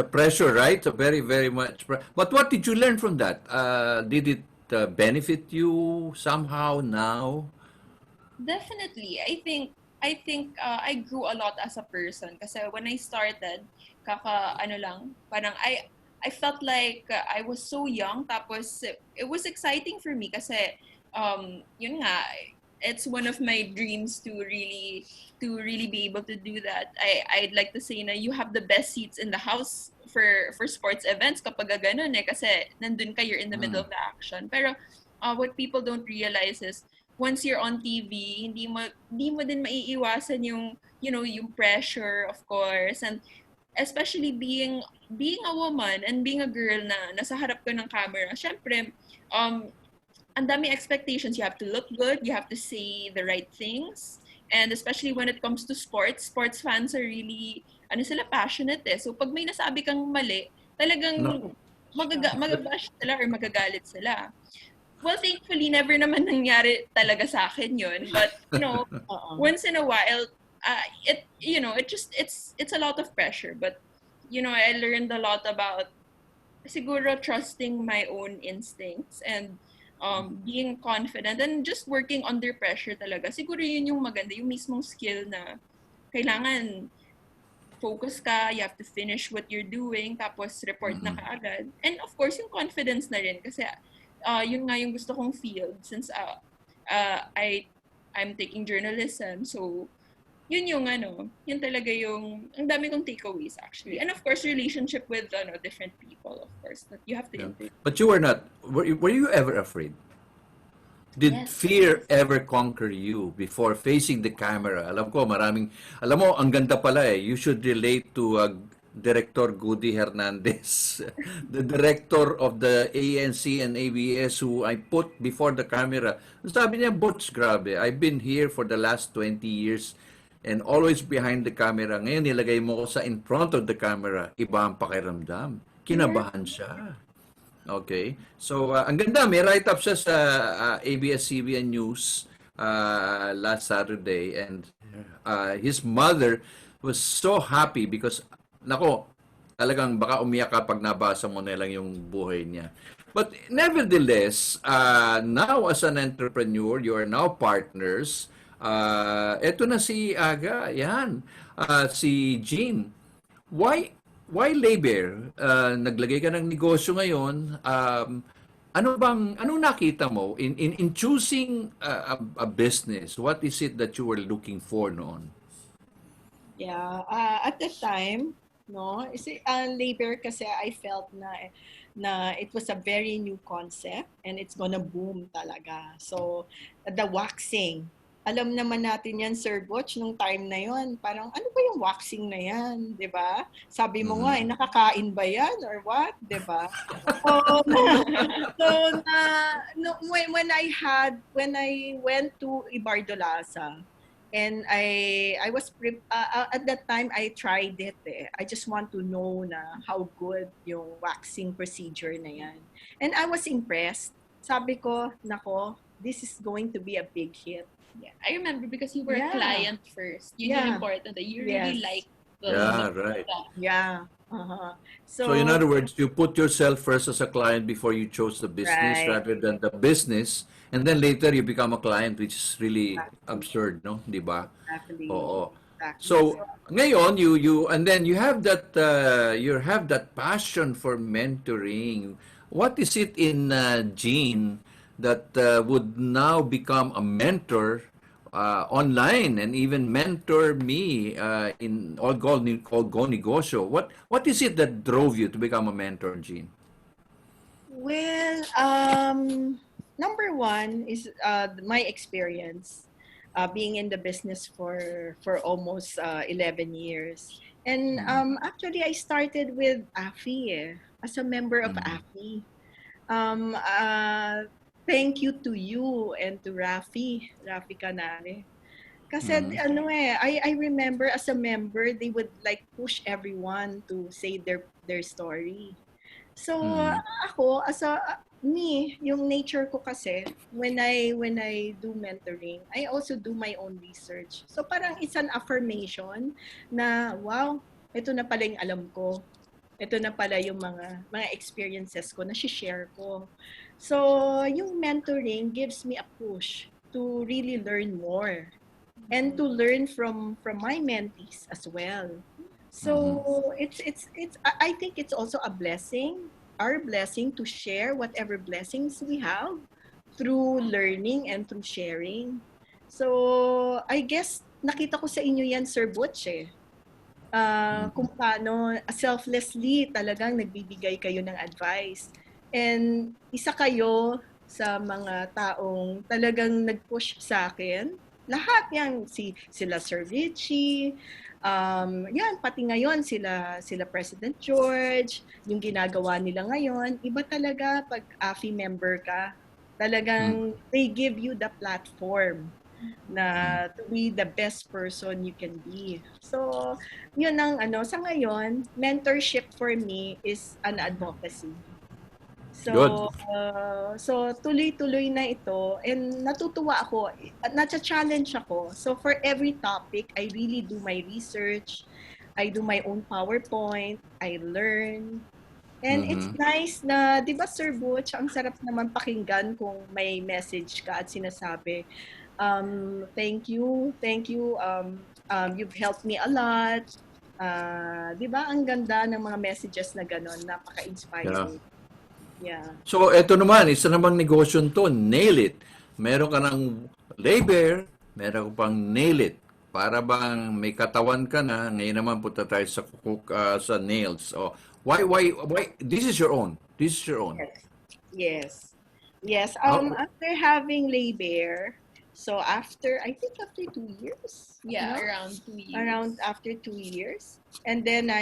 Speaker 1: pressure, right? So very, very much. But what did you learn from that? Did it benefit you somehow now?
Speaker 3: Definitely. I think I grew a lot as a person kasi when I started, parang I felt like I was so young, tapos it was exciting for me kasi yun nga, it's one of my dreams to really be able to do that. I'd like to say na you have the best seats in the house for sports events kapag ganun kasi nandun ka, you're in the middle of the action. Pero what people don't realize is once you're on TV, hindi mo din maiiwasan yung yung pressure, of course, and especially being a woman and being a girl na nasa harap ka ng camera. Syempre, ang daming expectations. You have to look good, you have to say the right things, and especially when it comes to sports fans are really sila passionate eh. So pag may nasabi kang mali, talagang magabash sila or magagalit sila. Well, thankfully, never naman nangyari talaga sa akin yun. But, once in a while, it's a lot of pressure. But, I learned a lot about siguro trusting my own instincts and being confident and just working under pressure talaga. Siguro yun yung maganda, yung mismong skill na kailangan focus ka, you have to finish what you're doing, tapos report na kaagad. And of course, yung confidence na rin kasi yun nga yung gusto kong field since I'm taking journalism. So, yun yung yun talaga yung, ang dami kong takeaways actually. And of course, relationship with different people, of course, that you have to integrate.
Speaker 1: But you were not, were you ever afraid? Did
Speaker 3: Yes.
Speaker 1: fear ever conquer you before facing the camera? Alam mo, ang ganda pala eh. You should relate to Director Goody Hernandez, the director of the ANC and ABS who I put before the camera. Sabi niya, Butch, grabe, I've been here for the last 20 years and always behind the camera. Ngayon, nilagay mo ko sa in front of the camera. Iba ang pakiramdam. Kinabahan siya. Okay. So, ang ganda, may write-up siya sa ABS-CBN News last Saturday and his mother was so happy because, nako, talagang baka umiyak ka pag nabasa mo na lang yung buhay niya. But nevertheless, now as an entrepreneur, you are now partners. Eto na si Aga, yan. Si Jean. Why labor? Naglagay ka ng negosyo ngayon. Anong nakita mo in choosing a business? What is it that you were looking for noon?
Speaker 4: Yeah, at the time, no, labor kasi I felt na it was a very new concept and it's gonna boom talaga. So, the waxing. Alam naman natin yan, Sir Butch, nung time na yon. Parang, ano ba yung waxing na yan? Di ba? Sabi mo nga, nakakain ba yan? Or what? Di ba? When I went to Ibardolaza, and I was, at that time, I tried it eh. I just want to know na how good yung waxing procedure na yan. And I was impressed. Sabi ko, nako, this is going to be a big hit.
Speaker 3: Yeah, I remember because you were a client first. Yun yung important that you really like the
Speaker 1: right.
Speaker 4: Yeah.
Speaker 1: So in other words, you put yourself first as a client before you chose the business rather than the business, and then later you become a client, which is really absurd, no? Di ba?
Speaker 4: Exactly.
Speaker 1: Oo.
Speaker 4: Exactly.
Speaker 1: So ngayon you and then you have that passion for mentoring. What is it in Jean that would now become a mentor online and even mentor me in All Go Negosyo? What is it that drove you to become a mentor, Jean?
Speaker 4: Well, number one is my experience being in the business for almost 11 years. And actually, I started with AFI as a member of AFI. Thank you to you and to Rafi Canale. Kasi I remember as a member, they would like push everyone to say their story. So ako yung nature ko kasi when I do mentoring, I also do my own research. So parang it's an affirmation na wow, ito na pala yung alam ko. Ito na pala yung mga experiences ko na share ko. So, yung mentoring gives me a push to really learn more and to learn from my mentees as well. So, it's I think it's also a blessing, our blessing to share whatever blessings we have through learning and through sharing. So, I guess nakita ko sa inyo yan, Sir Butch eh. Kung paano selflessly talagang nagbibigay kayo ng advice. And isa kayo sa mga taong talagang nag-push sa akin. Lahat yan, sila Sir Richie, yan, pati ngayon sila President George, yung ginagawa nila ngayon, iba talaga pag AFI member ka. Talagang they give you the platform na to be the best person you can be. So, yun ang sa ngayon, mentorship for me is an advocacy. So, so tuloy-tuloy na ito and natutuwa ako, na-challenge ako. So, for every topic, I really do my research, I do my own PowerPoint, I learn. And it's nice na, di ba Sir Butch, ang sarap naman pakinggan kung may message ka at sinasabi, thank you, You've helped me a lot. Di ba ang ganda ng mga messages na gano'n,
Speaker 1: Yeah.
Speaker 4: napaka-inspiring. Yeah.
Speaker 1: So, eto naman, isa namang negosyo to, nail it. Meron ka ng labor, meron ka pang nail it. Para bang may katawan ka na, ngayon naman punta tayo sa sa nails. Oh, why? This is your own. This is your own.
Speaker 4: Yes. Yes.
Speaker 1: How-
Speaker 4: After having labor, so I think after 2 years.
Speaker 3: Yeah,
Speaker 4: no?
Speaker 3: around 2 years.
Speaker 4: Around after 2 years. And then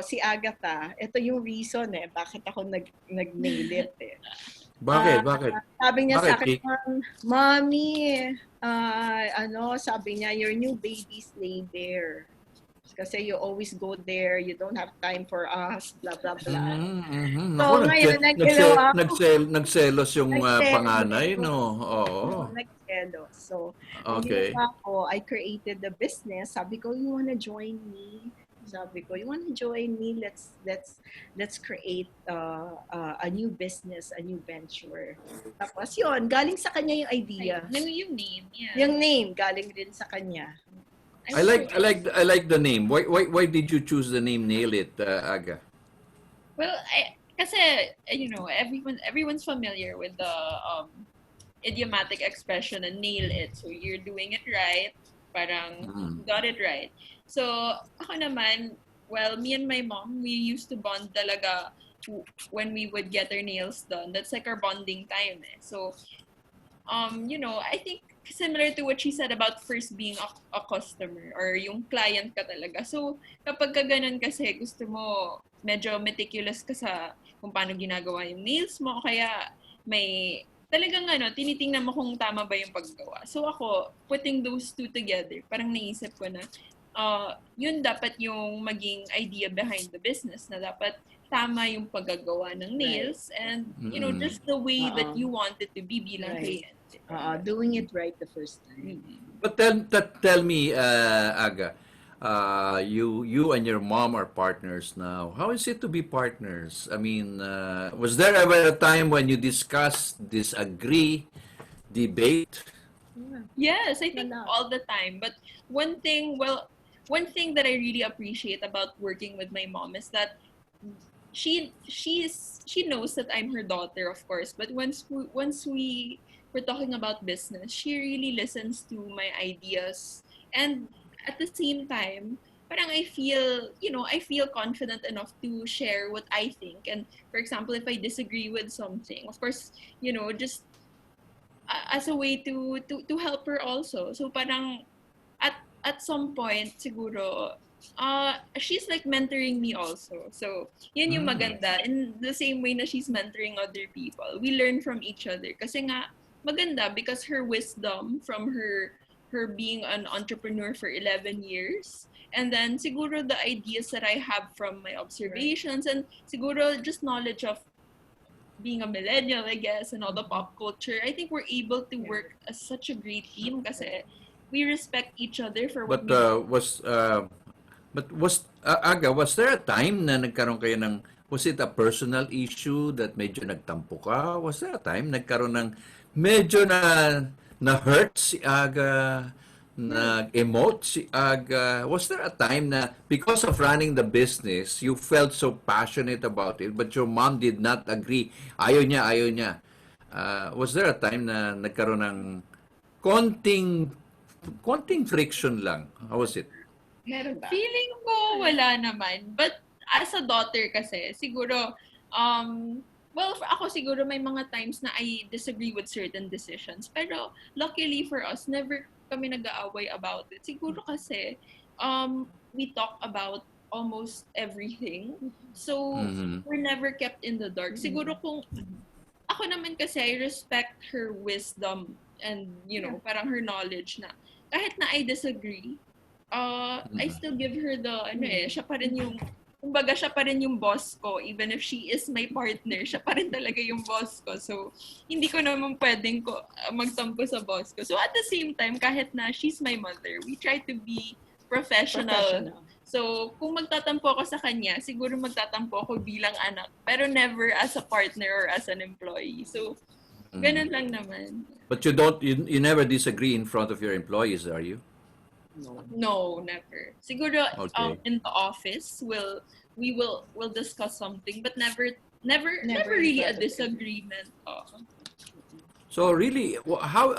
Speaker 4: si Agatha, ito yung reason bakit ako nag-nail it
Speaker 1: Bakit?
Speaker 4: Sabi niya sa
Speaker 1: Bakit,
Speaker 4: akin, Mommy, sabi niya, your new baby's labor. Kasi you always go there, you don't have time for us, blah, blah, blah.
Speaker 1: Mm-hmm.
Speaker 4: So, ngayon, nagkilaw ako.
Speaker 1: Nagselos yung
Speaker 4: Nagselos.
Speaker 1: panganay, no? Oo.
Speaker 4: Nagselos. So,
Speaker 1: Okay.
Speaker 4: ang ginawa ko, I created the business. Sabi ko, you wanna join me? Sabi ko, you wanna join me? Let's create a new business, a new venture. Tapos yun, galing sa kanya yung idea.
Speaker 3: Yung name, yeah.
Speaker 4: Yung name, galing rin sa kanya.
Speaker 1: I like the name. Why did you choose the name Nail It, Aga?
Speaker 3: Well, kasi, everyone's familiar with the idiomatic expression na nail it. So, you're doing it right. Parang, you got it right. So, ako naman, well, me and my mom, we used to bond talaga when we would get our nails done. That's like our bonding time. So, I think similar to what she said about first being a customer or yung client ka talaga. So, kapag ka ganun kasi, gusto mo medyo meticulous ka sa kung paano ginagawa yung nails mo, kaya may talagang tinitingnan mo kung tama ba yung paggawa. So ako, putting those two together, parang naisip ko na, yun dapat yung maging idea behind the business, na dapat tama yung paggagawa ng nails and, just the way that you want it to be bilang client.
Speaker 4: Doing it right the first time.
Speaker 1: But tell me, Aga, you and your mom are partners now. How is it to be partners? I mean, was there ever a time when you discuss, disagree, debate?
Speaker 3: Yes, I think all the time. But one thing that I really appreciate about working with my mom is that she knows that I'm her daughter, of course. But once we're talking about business, she really listens to my ideas, and at the same time, parang I feel confident enough to share what I think. And for example, if I disagree with something, of course, just as a way to help her also. So parang at some point siguro she's like mentoring me also. So yun yung maganda, in the same way na she's mentoring other people. We learn from each other kasi nga maganda because her wisdom from her being an entrepreneur for 11 years, and then siguro the ideas that I have from my observations, and siguro just knowledge of being a millennial, I guess, and all the pop culture. I think we're able to work as such a great team kasi we respect each other for what
Speaker 1: Aga, was there a time na nagkaroon kayo ng, was it a personal issue that medyo nagtampo ka? Was there a time nagkaroon ng medyo na hurt si Aga, nag-emote si Aga? Was there a time na because of running the business, you felt so passionate about it, but your mom did not agree? Ayaw niya. Was there a time na nagkaroon ng konting friction lang? How was it?
Speaker 4: Meron ba?
Speaker 3: Feeling ko wala naman. But as a daughter kasi, siguro, well, ako siguro may mga times na I disagree with certain decisions. Pero luckily for us, never kami nag-aaway about it. Siguro kasi we talk about almost everything. So we're never kept in the dark. Siguro kung ako naman kasi I respect her wisdom and parang her knowledge na kahit na I disagree, I still give her the siya pa rin yung kumbaga siya pa rin yung boss ko. Even if she is my partner, siya pa rin talaga yung boss ko. So, hindi ko naman pwedeng magtampo sa boss ko. So, at the same time, kahit na she's my mother, we try to be professional. So, kung magtatampo ako sa kanya, siguro magtatampo ako bilang anak. Pero never as a partner or as an employee. So, ganun lang naman.
Speaker 1: But you never disagree in front of your employees, are you?
Speaker 3: No, never. Siguro
Speaker 1: Okay.
Speaker 3: in the office we'll discuss something, but never
Speaker 4: Never in
Speaker 3: really a
Speaker 4: front of
Speaker 3: disagreement.
Speaker 1: So really, how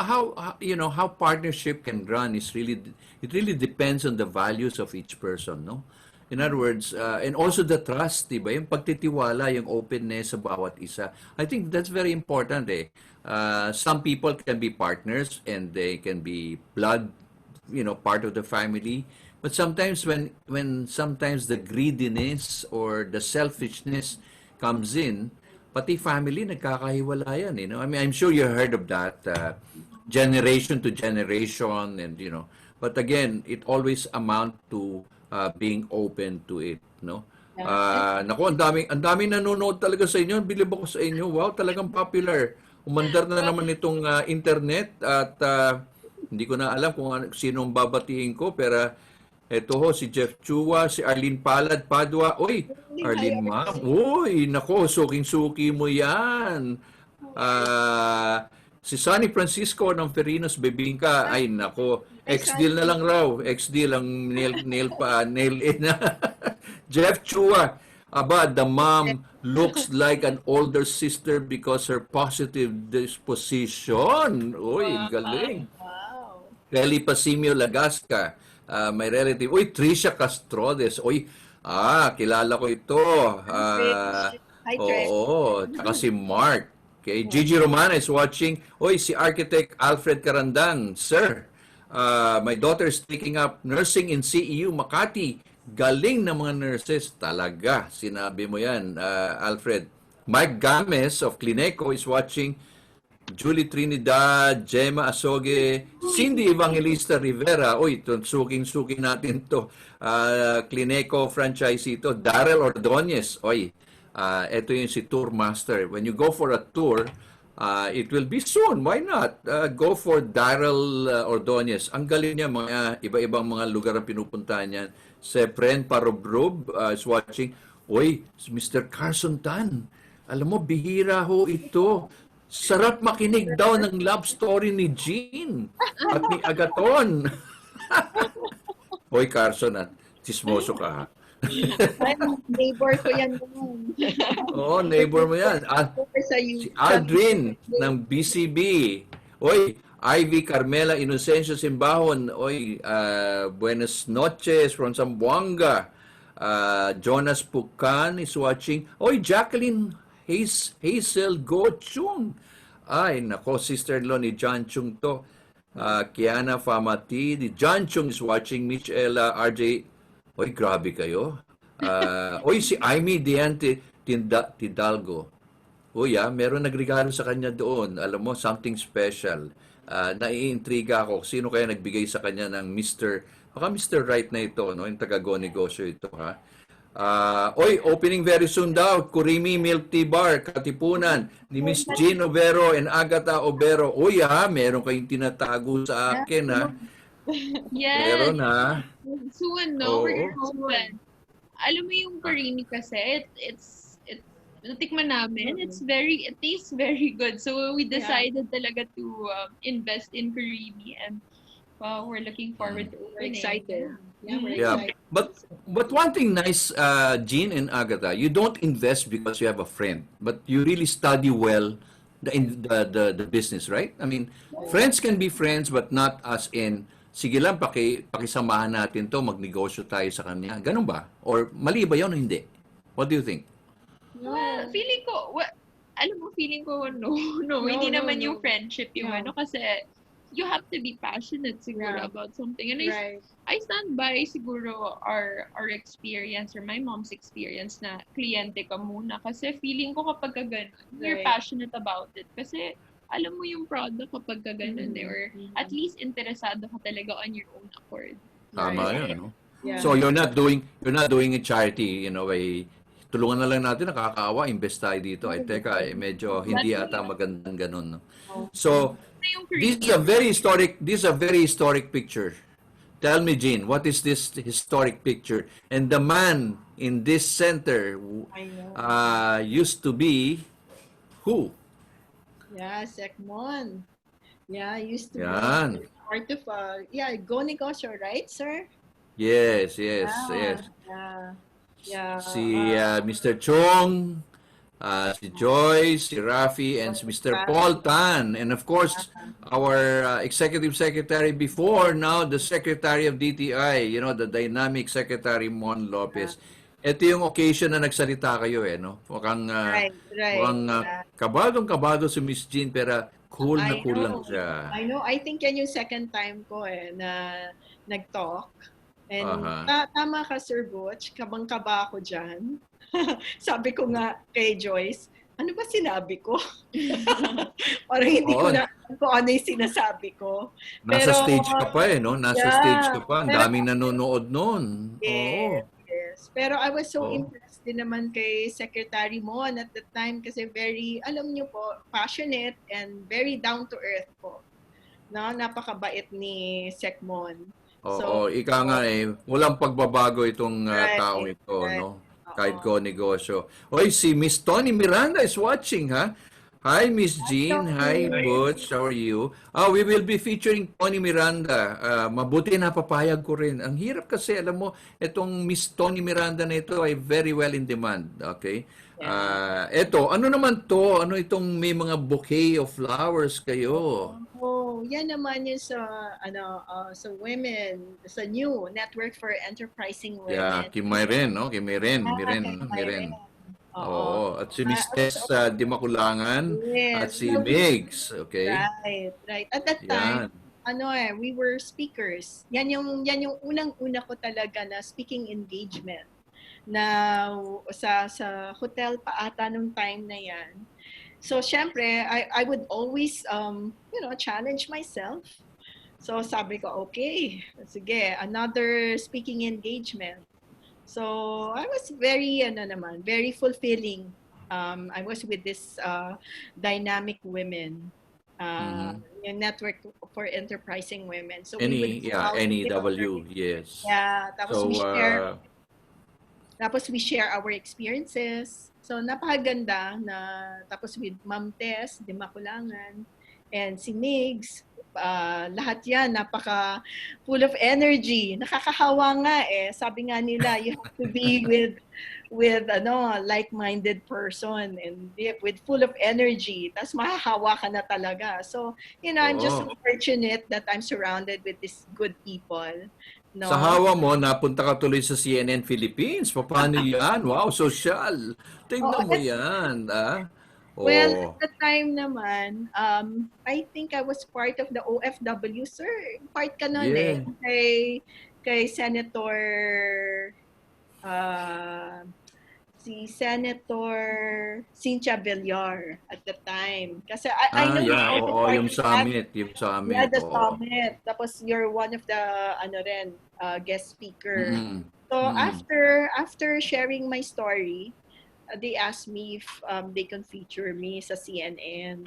Speaker 1: you know how partnership can run is really it really depends on the values of each person, no? In other words, and also the trust, diba? Yung pagtitiwala, yung openness sa bawat isa. I think that's very important eh. Some people can be partners and they can be blood, you know, part of the family. But sometimes when sometimes the greediness or the selfishness comes in, pati family nagkakahiwalayan, you know. I mean, I'm sure you heard of that generation to generation and you know. But again, it always amount to being open to it, no? Naku, ang daming nanonood talaga sa inyo. Bilib ako sa inyo. Wow, talagang popular. Umandar na naman itong internet at hindi ko na alam kung sinong babatiin ko pero eto ho, si Jeff Chua, si Arlene Palad Padua. Uy, Arlene Ma'am. Uy, nako, suking-suki mo yan. Si Sonny Francisco ng Ferinos Bebingka. Ay, nako. Ex-deal na lang raw. Ex-deal ang nail in. Jeff Chua. Aba, the mom looks like an older sister because her positive disposition. Uy, galing.
Speaker 4: Wow.
Speaker 1: Kelly Pasimio Lagasca, my relative. Uy, Tricia Castrodes. Uy, kilala ko ito.
Speaker 4: Hi, Trish.
Speaker 1: Oo, tsaka si Mark. Okay, Gigi Romana is watching. Uy, si Architect Alfred Carandang. Sir, my daughter is taking up nursing in CEU Makati. Galing ng mga nurses. Talaga, sinabi mo yan, Alfred. Mike Games of Clineco is watching. Julie Trinidad, Gemma Asoge, Cindy Evangelista Rivera. Uy, suking-suki natin to. Clineco franchise ito. Daryl Ordonez. Uy, ito yung si Tour Master. When you go for a tour, it will be soon. Why not? Go for Daryl Ordonez. Ang galing niya, mga iba-ibang mga lugar ang pinupuntahan niyan. Sepren Parobrub is watching. Uy, Mr. Carson Tan. Alam mo, bihira ho ito. Sarap makinig daw ng love story ni Jean at ni Agaton. Hoy, Carson, at chismoso ka ha.
Speaker 4: Neighbor ko yan naman.
Speaker 1: Oo, neighbor mo yan.
Speaker 4: Sa
Speaker 1: Si Aldrin ng BCB. Oy, Ivy Carmela Inocencio Simbahon. Oy, buenas noches from Zamboanga. Jonas Pucan is watching. Oy, Jacqueline Hazel Go Chung. Ay, nako, sister-in-law ni John Chung to. Kiana Famati. Ni John Chung is watching. Michela, RJ. Oy, grabe kayo. Oy, si Amy Diante Tidalgo. Uy, meron nagregalo sa kanya doon. Alam mo, something special. Naiintriga ako. Sino kaya nagbigay sa kanya ng baka Mr. Right na ito, no? Yung taga-go negosyo ito, ha? Oy, opening very soon daw. Kurimi Milk Tea Bar, Katipunan, ni Miss Jean Overo and Agatha Overo. Uy, meron kayong tinatago sa akin, ha?
Speaker 3: Yes.
Speaker 1: Meron, ha?
Speaker 3: Soon, no? We're
Speaker 1: Oo.
Speaker 3: gonna open. Alam mo yung Karimi kasi, natikman namin. It tastes very good. So we decided talaga to invest in Karimi and we're looking forward to opening.
Speaker 4: excited. Yeah, we're
Speaker 1: Yeah,
Speaker 4: excited.
Speaker 1: but one thing nice, Jean and Agatha, you don't invest because you have a friend, but you really study well the business, right? I mean, friends can be friends, but not as in, sige lang, pakisamahan natin to, magnegosyo tayo sa kanya. Ganun ba? Or mali ba yun o hindi? What do you think?
Speaker 3: Well, feeling ko, feeling ko, no, hindi
Speaker 4: no,
Speaker 3: naman
Speaker 4: no.
Speaker 3: yung friendship yung
Speaker 4: Yeah.
Speaker 3: kasi you have to be passionate siguro
Speaker 4: Yeah.
Speaker 3: about something. And
Speaker 4: Right.
Speaker 3: I stand by siguro our experience or my mom's experience na kliyente ka muna. Kasi feeling ko kapag ka ganun, you're
Speaker 4: Right.
Speaker 3: passionate about it. Kasi alam mo yung product kapag ka ganun or at least interesado ka talaga on your own accord.
Speaker 1: Tama
Speaker 4: Right.
Speaker 1: yun, no?
Speaker 4: Yeah.
Speaker 1: So you're not doing a charity, you know, tulungan na lang natin, nakakaawa, invest tayo dito. Ay, teka, medyo hindi ata magandang ganun, no? So,
Speaker 3: Na yung
Speaker 1: this is a very historic picture. Tell me, Jean, what is this historic picture? And the man in this center
Speaker 4: I know.
Speaker 1: used to be who?
Speaker 4: Yeah, Sekmon.
Speaker 2: Yeah, I used to
Speaker 1: Yan.
Speaker 2: be part of, Go Negosyo, right, sir?
Speaker 1: Yes, yes,
Speaker 2: Yeah,
Speaker 1: yes.
Speaker 2: yeah, yeah.
Speaker 1: Si Mr. Chong, si Joyce, si Rafi, and si Mr. Paul Tan. And of course, our executive secretary before, now the secretary of DTI, the dynamic secretary Mon Lopez. Ito yung occasion na nagsalita kayo no?
Speaker 2: Right, right.
Speaker 1: Mukhang kabadong-kabado si Miss Jean, pero cool na
Speaker 2: I
Speaker 1: cool lang
Speaker 2: know.
Speaker 1: siya.
Speaker 2: I know. I think yan yung second time ko na nag-talk. And
Speaker 1: Aha.
Speaker 2: tama ka, Sir Butch. Kabang-kaba ako dyan. Sabi ko nga kay Joyce, ano ba sinabi ko? Parang hindi ko
Speaker 1: Oo,
Speaker 2: na alam kung ano yung sinasabi ko.
Speaker 1: nasa
Speaker 2: Pero,
Speaker 1: stage ka pa no? Nasa stage
Speaker 2: yeah.
Speaker 1: ka pa. Ang
Speaker 2: Pero,
Speaker 1: daming nanonood noon.
Speaker 2: yes,
Speaker 1: Oo.
Speaker 2: yes. Pero I was so
Speaker 1: Oo.
Speaker 2: impressed din naman kay Secretary Mon at the time kasi very, alam niyo po, passionate and very down to earth po. No, napakabait ni Sec Mon.
Speaker 1: Oo, ika nga walang pagbabago itong
Speaker 2: Right,
Speaker 1: taong ito,
Speaker 2: right.
Speaker 1: no? Kahit
Speaker 2: Oo.
Speaker 1: ko negosyo. Oy, si Miss Tony Miranda is watching, ha? Hi, Miss Jean. Hi, Butch. How are you? We will be featuring Tony Miranda. Mabuti na papayag ko rin. Ang hirap kasi, alam mo, itong Miss Tony Miranda na ito ay very well in demand. Okay? Eto, ano naman to? Ano itong may mga bouquet of flowers kayo?
Speaker 2: Oh, yan naman yung sa sa women, sa new Network for Enterprising
Speaker 1: Yeah,
Speaker 2: Women.
Speaker 1: kay Myren, no? Kay Myren,
Speaker 2: Kay
Speaker 1: Myren.
Speaker 2: Myren. Oo.
Speaker 1: Oo, at si Miss
Speaker 2: I was
Speaker 1: Tess Di Makulangan at
Speaker 2: yes,
Speaker 1: si Migs, okay?
Speaker 2: right, right. At that time,
Speaker 1: Yan.
Speaker 2: we were speakers. Yan yung unang-una ko talaga na speaking engagement na sa hotel pa ata nung time na yan. So, syempre, I would always, challenge myself. So, sabi ko, okay, sige, another speaking engagement. So, I was very, very fulfilling. I was with this dynamic women, yung Network for Enterprising Women. So, we would go out
Speaker 1: NEW, yes.
Speaker 2: yeah, tapos
Speaker 1: So,
Speaker 2: we share our experiences. So, napakaganda na tapos with Ma'am Tess, Di Makulangan, and si Migs, lahat yan, napaka full of energy. Nakakahawa nga Sabi nga nila, you have to be with like-minded person and with full of energy. Tapos mahahawa ka na talaga. So, I'm just so fortunate that I'm surrounded with these good people. No?
Speaker 1: Sa hawa mo, napunta ka tuloy sa CNN Philippines. Paano yan? Wow, social. Tingnan mo yan.
Speaker 2: Well, at the time naman, I think I was part of the OFW, sir. Part ka nun
Speaker 1: Yeah.
Speaker 2: kay Senator, si Senator Cynthia Villar at the time. Kasi I know
Speaker 1: yeah.
Speaker 2: you
Speaker 1: Oo,
Speaker 2: part
Speaker 1: yung
Speaker 2: of that.
Speaker 1: summit. Yung summit.
Speaker 2: Yeah, the
Speaker 1: oo.
Speaker 2: summit. Tapos you're one of the guest speaker.
Speaker 1: Mm-mm.
Speaker 2: So
Speaker 1: Mm.
Speaker 2: after sharing my story, they asked me if they can feature me sa CNN.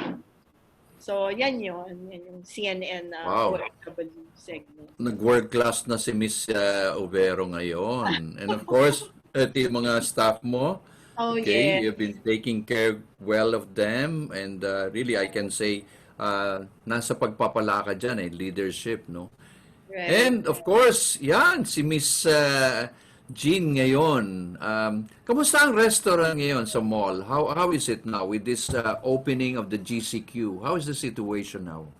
Speaker 2: So yan yun. Yan yung CNN
Speaker 1: Wow.
Speaker 2: OFW segment.
Speaker 1: Nag-world class na si Miss Overo ngayon. And of course, ito yung mga staff mo.
Speaker 2: Oh
Speaker 1: Okay,
Speaker 2: yeah.
Speaker 1: you've been taking care well of them, and really I can say nasa pagpapala ka dyan leadership, no?
Speaker 2: Right.
Speaker 1: And of course, yan si Miss Jean ngayon. Kamusta ang restaurant ngayon sa mall? How is it now with this opening of the GCQ? How is the situation now?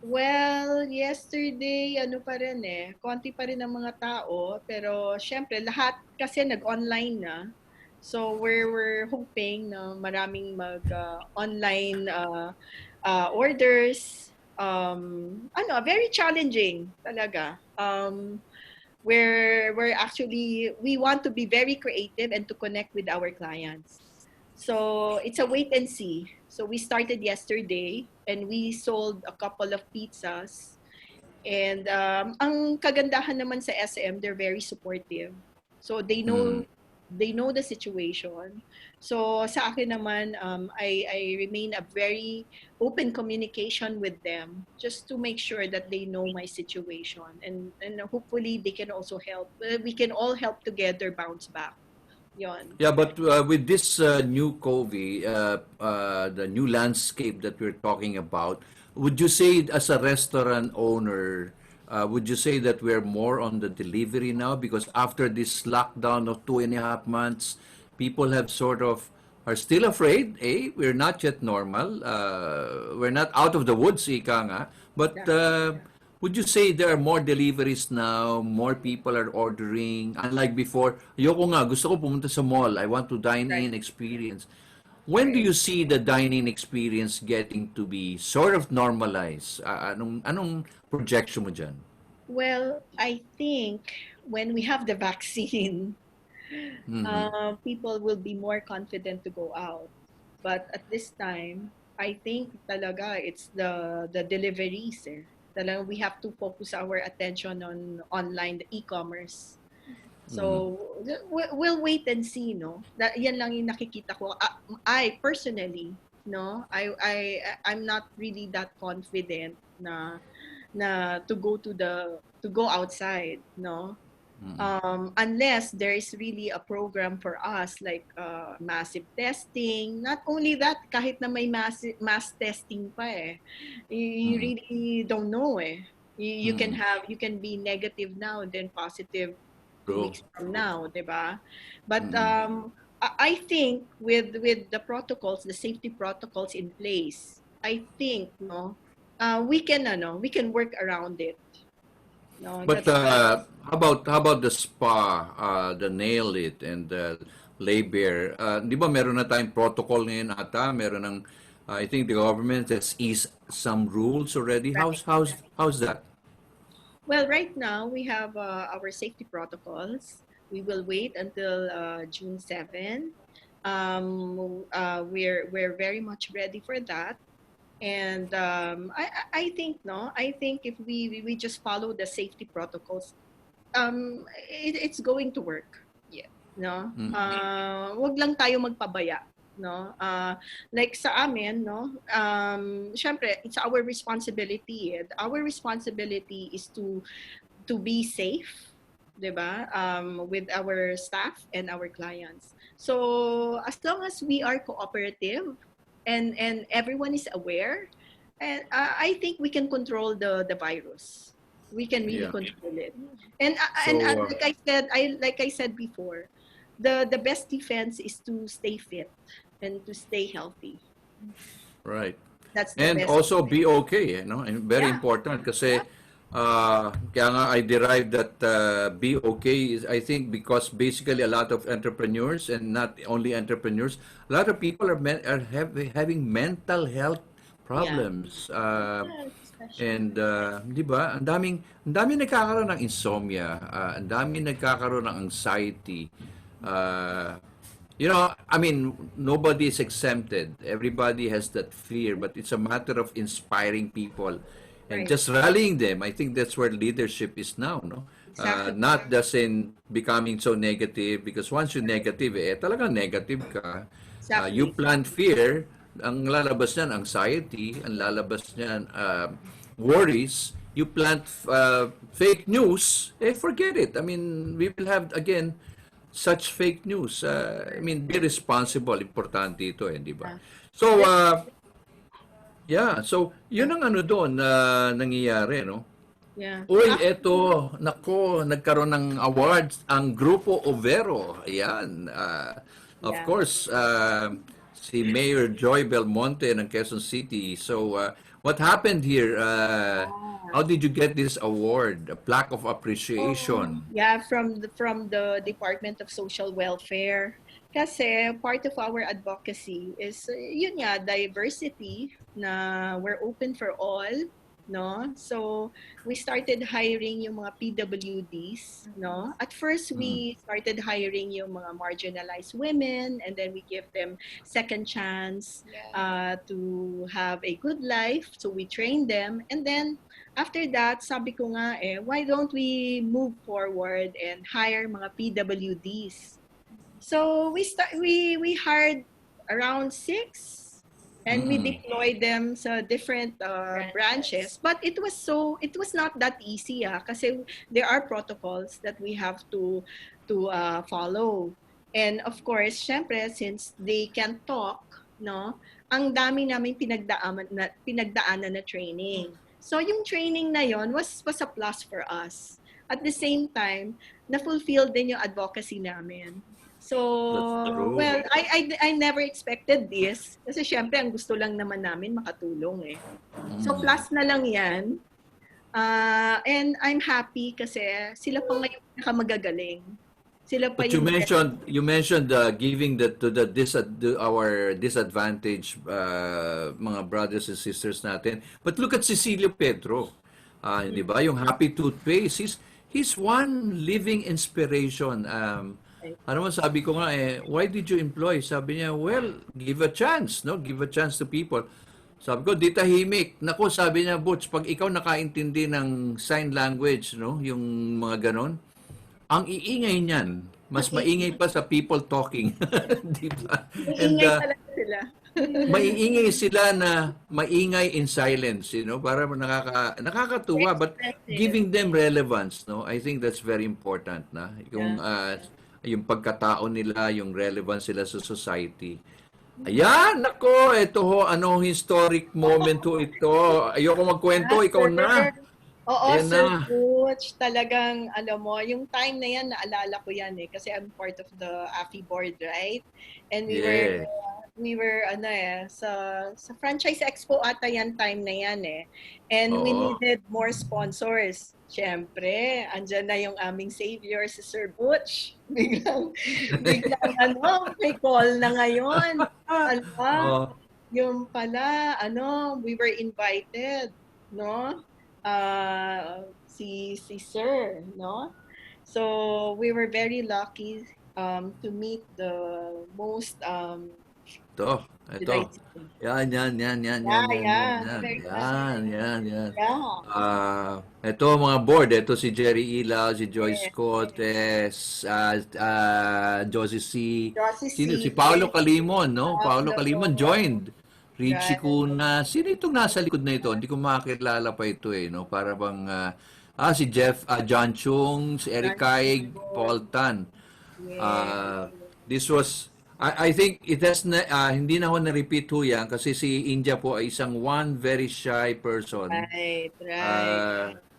Speaker 2: Well, yesterday, pa rin konti pa rin ang mga tao, pero syempre lahat kasi nag-online na. So we're hoping na maraming mag-online orders. Very challenging talaga. We want to be very creative and to connect with our clients. So it's a wait and see. So we started yesterday and we sold a couple of pizzas. And ang kagandahan naman sa SM, they're very supportive. So they know the situation. So sa akin naman, I remain a very open communication with them just to make sure that they know my situation and hopefully they can also help. We can all help together bounce back. Yon.
Speaker 1: Yeah, but with this new COVID, the new landscape that we're talking about, would you say as a restaurant owner, would you say that we're more on the delivery now? Because after this lockdown of 2.5 months, people have sort of are still afraid. We're not yet normal. We're not out of the woods, ika nga. But
Speaker 4: Yeah.
Speaker 1: would you say there are more deliveries now? More people are ordering. Unlike before, ayoko nga, gusto ko pumunta sa mall. I want to dine
Speaker 4: Right.
Speaker 1: in, experience. When do you see the dining experience getting to be sort of normalized? Anong projection mo dyan?
Speaker 4: Well, I think when we have the vaccine,
Speaker 1: Mhm.
Speaker 4: people will be more confident to go out. But at this time, I think talaga it's the deliveries. Talaga we have to focus our attention on online, the e-commerce.
Speaker 1: Mhm.
Speaker 4: So we'll wait and see, no. That yan lang yung nakikita ko. I personally, no, I'm not really that confident na to go outside, no.
Speaker 1: Mhm.
Speaker 4: Unless there is really a program for us like massive testing. Not only that, kahit na may mass testing pa you
Speaker 1: Mhm.
Speaker 4: really don't know
Speaker 1: Mhm.
Speaker 4: you can be negative now and then positive 2 weeks
Speaker 1: True.
Speaker 4: from
Speaker 1: True.
Speaker 4: now, 'di ba? But
Speaker 1: Mhm.
Speaker 4: I think with the protocols, the safety protocols in place, I think no, we can work around it. No,
Speaker 1: But
Speaker 4: that's
Speaker 1: how about the spa, the nail it and the labor? Di ba meron na tayong protocol ngayon ata? Meron ng I think the government has eased some rules already.
Speaker 4: right.
Speaker 1: How's that?
Speaker 4: Well, right now we have our safety protocols. We will wait until June 7. We're very much ready for that. And I think no, I think if we just follow the safety protocols, it's going to work.
Speaker 3: Yeah.
Speaker 4: No,
Speaker 1: Mm.
Speaker 4: wag lang tayo magpabaya. No, like sa amin, no, syempre it's our responsibility. Our responsibility is to be safe, 'di ba? With our staff and our clients. So as long as we are cooperative and everyone is aware, and I think we can control the virus. We can really
Speaker 1: Yeah.
Speaker 4: control it. And
Speaker 1: So
Speaker 4: like I said before, the best defense is to stay fit and to stay healthy.
Speaker 1: right.
Speaker 4: That's the
Speaker 1: And
Speaker 4: best
Speaker 1: also
Speaker 4: defense.
Speaker 1: be okay, you know, and very
Speaker 4: Yeah,
Speaker 1: important
Speaker 4: yeah,
Speaker 1: kasi kaya nga I derived that be okay is I think because basically a lot of entrepreneurs and not only entrepreneurs, a lot of people having mental health
Speaker 4: yeah,
Speaker 1: problems.
Speaker 3: Yes, especially.
Speaker 1: And 'di ba? Ang daming nagkakaroon ng insomnia, ang daming nagkakaroon ng anxiety. Uh, I mean, nobody is exempted. Everybody has that fear, but it's a matter of inspiring people and
Speaker 4: right.
Speaker 1: just rallying them. I think that's where leadership is now, no?
Speaker 4: Exactly.
Speaker 1: Not just in becoming so negative because once you're negative, talagang negative ka. You
Speaker 4: Exactly.
Speaker 1: plant fear, ang lalabas niyan, anxiety, ang lalabas niyan, worries. You plant fake news, forget it. I mean, we will have, again, such fake news. I mean, be responsible. Importante ito, di ba?
Speaker 4: Yeah.
Speaker 1: So,
Speaker 4: That's
Speaker 1: yeah. So, yun
Speaker 4: yeah.
Speaker 1: ang ano doon na nangyayari, no?
Speaker 4: Yeah.
Speaker 1: Uy, eto, nako, nagkaroon ng awards ang Grupo Overo. Ayan. Of
Speaker 4: Yeah.
Speaker 1: course, si Mayor Joy Belmonte ng Quezon City. So, what happened here? How did you get this award? A plaque of appreciation.
Speaker 4: Yeah, from the Department of Social Welfare. Kasi part of our advocacy is yun nga, diversity na we're open for all, no? So we started hiring yung mga PWDs, no? At first
Speaker 1: Mm.
Speaker 4: we started hiring yung mga marginalized women and then we give them second chance
Speaker 3: Yeah.
Speaker 4: to have a good life. So we train them and then after that, sabi ko nga why don't we move forward and hire mga PWDs? So we hired around 6 and we
Speaker 1: Mm.
Speaker 4: deployed them sa different branches.
Speaker 3: Branches.
Speaker 4: But it was not that easy kasi there are protocols that we have to follow. And of course, syempre, since they can talk, no,
Speaker 2: ang dami namin pinagdaanan na training. So yung training na yon was a plus for us. At the same time, na-fulfill din yung advocacy namin. So,
Speaker 1: That's true.
Speaker 2: well, I never expected this. Kasi syempre, ang gusto lang naman namin makatulong eh. So, plus na lang yan. And I'm happy kasi sila pa ngayon nakamagagaling. Sila pa
Speaker 1: But you mentioned giving our disadvantaged mga brothers and sisters natin. But look at Cecilio Pedro. Di ba? Yung Happy Toothpaste. He's one living inspiration. Ano man sabi ko nga why did you employ? Sabi niya, well, give a chance, no? Give a chance to people. Sabi ko, di tahimik. Naku, sabi niya, Butch, pag ikaw nakaintindi ng sign language, no? Yung mga ganon, ang iingay niyan, mas maingay pa sa people talking. Di ba?
Speaker 2: Iingay talaga sila.
Speaker 1: Maiingay sila na maingay in silence, para nakakatuwa, but giving them relevance, no? I think that's very important, na yung pagkatao nila, yung relevance sila sa society. Ayan, nako, ito ho, anong historic moment ho ito. Ayoko magkwento, ikaw na.
Speaker 2: Oo,
Speaker 1: Ayan
Speaker 2: Sir
Speaker 1: na.
Speaker 2: Butch, talagang, alam mo, yung time na yan, naalala ko yan kasi I'm part of the AFI board, right? And we were sa Franchise Expo ata yan time na yan And we needed more sponsors. Siyempre, andyan na yung aming savior, si Sir Butch. Biglang, may call na ngayon. Yung pala, we were invited, no? Si Sir, no? So, we were very lucky to meet the most
Speaker 1: Ito. Yan. Ito mga board, ito si Jerry Ilaw, si Joyce Cotes, Josie C. Si Paolo Calimon, no? Paolo Calimon joined. Richie Cuna. Sino itong nasa likod na ito? Hindi ko makakilala pa ito no? Para bang si John Chung, si Eric Caig, Paul Tan. This was I think it has hindi na ho na-repeat ho yan kasi si India po ay isang very shy person.
Speaker 2: Right.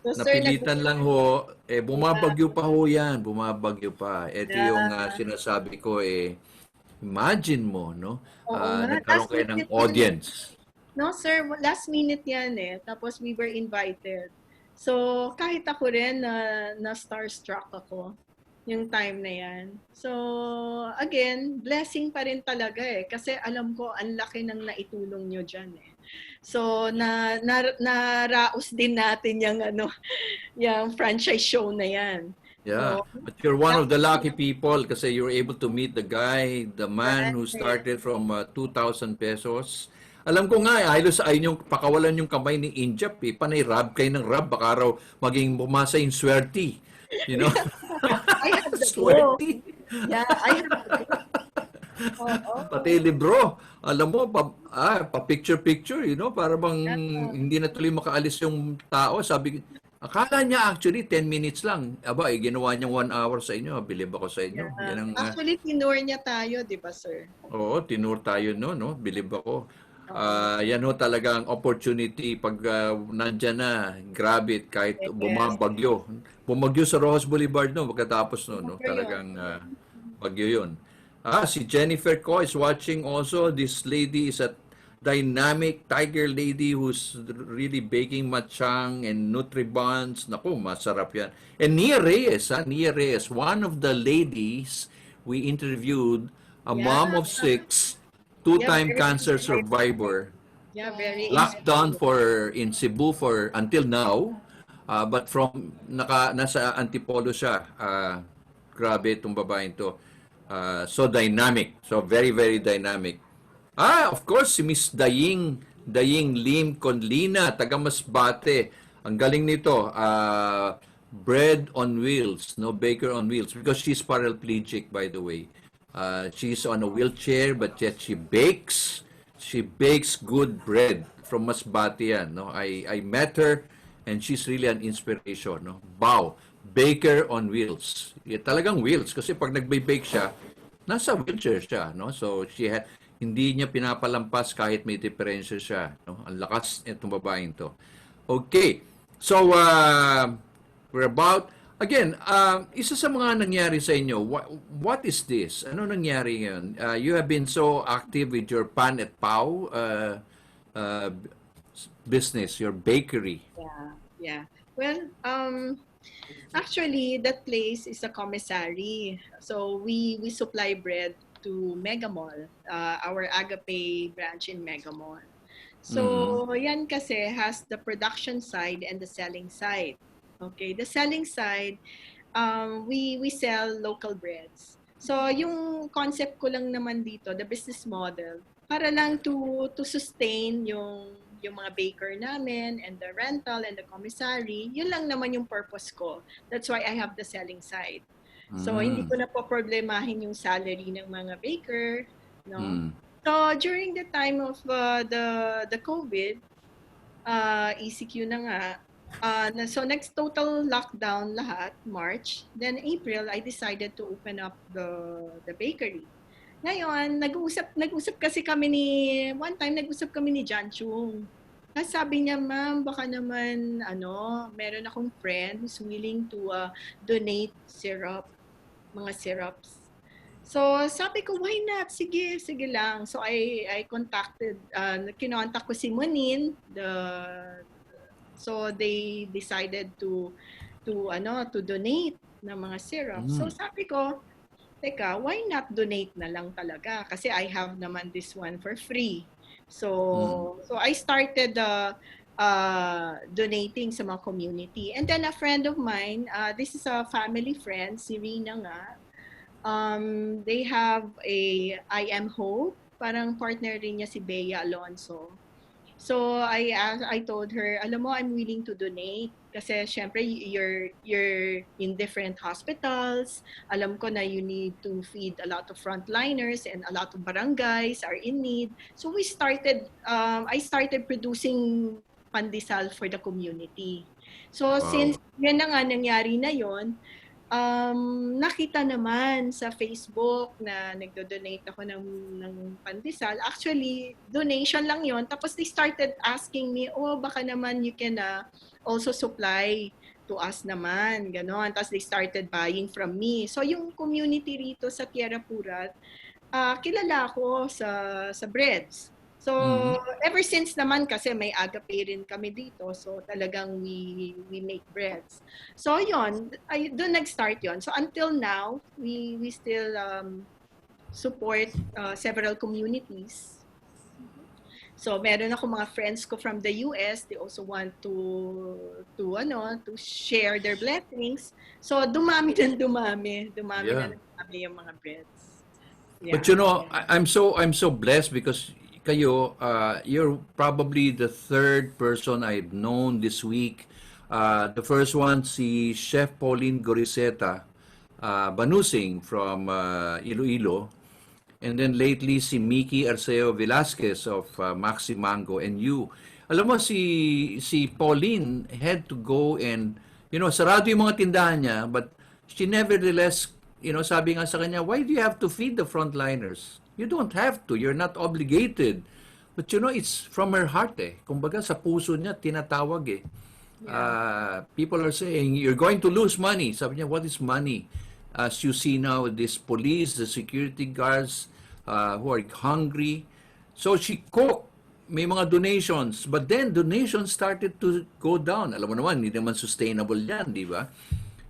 Speaker 1: So, napilitan lang ho, bumabagyo pa ho yan, bumabagyo pa. Ito yung sinasabi ko imagine mo, no? Nagkaroon kayo ng audience.
Speaker 2: No, sir, last minute yan Tapos we were invited. So, kahit ako rin na starstruck ako yung time na yan. So, again, blessing pa rin talaga kasi alam ko ang laki ng naitulong nyo dyan So, naraos din natin yung franchise show na yan.
Speaker 1: Yeah, but you're one of the lucky people kasi you're able to meet the man who started from 2,000 pesos. Alam ko nga, halos ay yung pakawalan yung kamay ni Injap Panay rab kayo ng rab, baka raw maging bumasa yung swerte. You know?
Speaker 2: I have the book. Yeah, I have the book.
Speaker 1: Pati libro. Alam mo, pa-picture-picture, para bang hindi na tuloy makaalis yung tao. Akala niya actually 10 minutes lang. Aba, ginawa niya 1 hour sa inyo. Bilib ako sa inyo.
Speaker 2: Yeah. Actually, tinur niya tayo, di ba, sir?
Speaker 1: Oo, tinur tayo, no? Bilib ako. Yan ho talagang opportunity pag nandyan na, grab it, kahit bumabagyo. Bumagyo sa Rojas Boulevard, no? Pagkatapos, no? Talagang bagyo yun. Si Jennifer Ko is watching also. This lady is a dynamic tiger lady who's really baking matchang and Nutribuns. Naku, masarap yan. And Nia Reyes, one of the ladies we interviewed, a mom of 6, 2-time cancer survivor.
Speaker 2: Yeah, very
Speaker 1: locked down in Cebu until now. But from nasa Antipolo siya. Grabe itong babaeng to. So dynamic. So very, very dynamic. Of course, si Miss Daying Lim Conlina, taga Masbate. Ang galing nito. Bread on wheels, no, baker on wheels, because she's paraplegic, by the way. She's on a wheelchair, but yet she bakes. She bakes good bread from Masbate yan, no. I met her, and she's really an inspiration, no. Wow, baker on wheels. Talagang wheels, kasi pag nagbe-bake siya, nasa wheelchair siya, no. So Hindi niya pinapalampas kahit may diferensya siya. No? Ang lakas itong babaeng to. Okay. So, we're about, again, isa sa mga nangyari sa inyo, what is this? Ano nangyari ngayon? You have been so active with your Pan at Pao uh, business, your bakery.
Speaker 2: Yeah, yeah. Well, actually, that place is a commissary. So we supply bread to Mega Mall, our Agape branch in Mega Mall. So yan kasi has the production side and the selling side. Okay, the selling side, we sell local breads. So yung concept ko lang naman dito, the business model, para lang to sustain yung mga baker namin and the rental and the commissary, yun lang naman yung purpose ko. That's why I have the selling side. So hindi ko na po problemahin yung salary ng mga baker, no. So during the time of the COVID, ECQ na nga, so next total lockdown lahat, March. Then April, I decided to open up the bakery. Ngayon, nag-usap kasi kami one time nag-usap kami ni John Chung. Tapos sabi niya, ma'am, baka naman, meron akong friend who's willing to donate mga syrups. So sabi ko, why not? Sige lang. So I contacted, kinontak ko si Monin, so they decided to donate ng mga syrup. So sabi ko, teka, why not donate na lang talaga? Kasi I have naman this one for free. So I started donating sa mga community. And then a friend of mine, this is a family friend, si Rina nga, they have I Am Hope, parang partner rin niya si Bea Alonso. So I told her, alam mo, I'm willing to donate kasi syempre you're in different hospitals. Alam ko na you need to feed a lot of frontliners and a lot of barangays are in need. So I started producing pandesal for the community. So since yan na nga nangyari na yon, nakita naman sa Facebook na nagdo-donate ako ng pandesal. Actually, donation lang yon. Tapos they started asking me, baka naman you can also supply to us naman. Ganon. Tapos they started buying from me. So yung community rito sa Tierra Purat, kilala ako sa breads. So, ever since naman kasi may agape rin kami dito. So, talagang we make breads. So, yon, doon nag-start yon. So, until now, we still support several communities. So, meron ako mga friends ko from the US. They also want to share their blessings. So, dumami na dumami yung mga breads. Yeah.
Speaker 1: But I'm so blessed because kayo, you're probably the third person I've known this week. The first one, si Chef Pauline Goriseta Banusing from Iloilo. And then lately, si Mickey Arceo Velasquez of Maxi Mango and you. Alam mo, si Pauline had to go and, sarado yung mga tindahan niya, but she nevertheless, sabi nga sa kanya, why do you have to feed the frontliners? You don't have to. You're not obligated. But it's from her heart eh. Kumbaga sa puso niya, tinatawag eh. Yeah. People are saying, you're going to lose money. Sabi niya, what is money? As you see now, this police, the security guards who are hungry. So she cooked. May mga donations. But then, donations started to go down. Alam mo naman, hindi naman sustainable yan, di ba?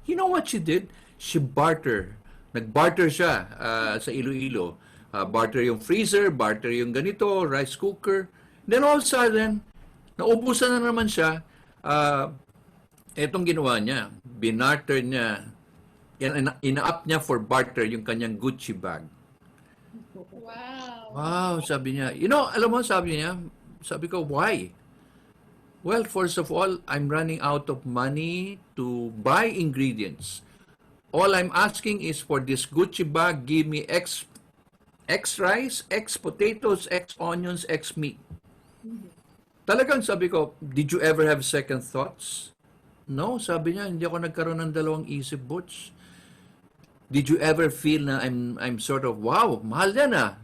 Speaker 1: You know what she did? She nag-barter siya sa Iloilo. Barter yung freezer, barter yung ganito, rice cooker. Then all of a sudden, naubusan na naman siya. Etong ginawa niya, binarter niya, ina-up niya for barter yung kanyang Gucci bag. Wow, sabi niya. Alam mo, sabi ko, why? Well, first of all, I'm running out of money to buy ingredients. All I'm asking is for this Gucci bag, give me X rice, X potatoes, X onions, X meat. Talagang sabi ko, did you ever have second thoughts? No, sabi niya, hindi ako nagkaroon ng dalawang isip, Butch. Did you ever feel na I'm sort of, wow, mahal yan ah.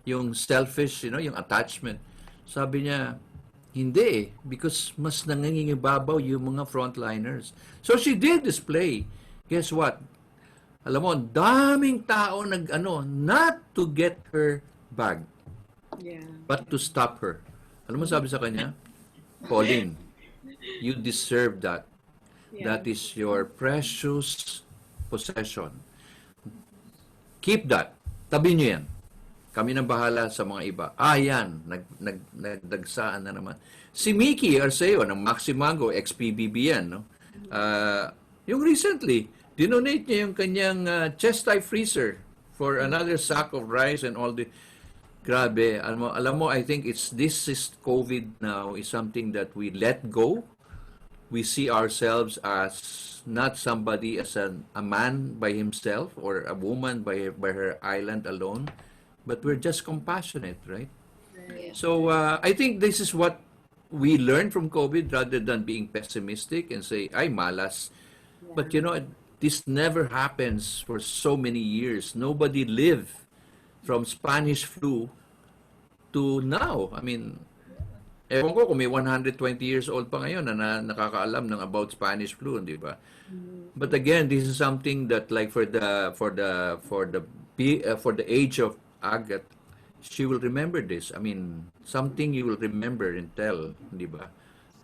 Speaker 1: yung selfish, yung attachment. Sabi niya, hindi eh, because mas nangingibabaw yung mga frontliners. So she did display. Guess what? Alam mo, daming tao not to get her bag,
Speaker 4: Yeah.
Speaker 1: but to stop her. Alam mo sabi sa kanya, Pauline, you deserve that.
Speaker 4: Yeah.
Speaker 1: That is your precious possession. Keep that. Tabi niyo yan. Kami nang bahala sa mga iba. Yan. Nagdagsaan na naman. Si Mickey Arceo ng Maximango, ex-PBB yan, no? Yung recently, dinonate niya yung kanyang chest type freezer for another sack of rice and all the... Grabe. Alam mo, I think this is COVID now is something that we let go. We see ourselves as not somebody as a man by himself or a woman by her island alone, but we're just compassionate, right?
Speaker 3: Yeah.
Speaker 1: So I think this is what we learned from COVID rather than being pessimistic and say, ay, malas. But this never happens for so many years. Nobody lived from Spanish flu to now. I mean, ewan ko kung may 120 years old pa ngayon na nakakaalam ng about Spanish flu, di ba? But again, this is something that like for the age of Agatha, she will remember this. I mean, something you will remember and tell, di ba?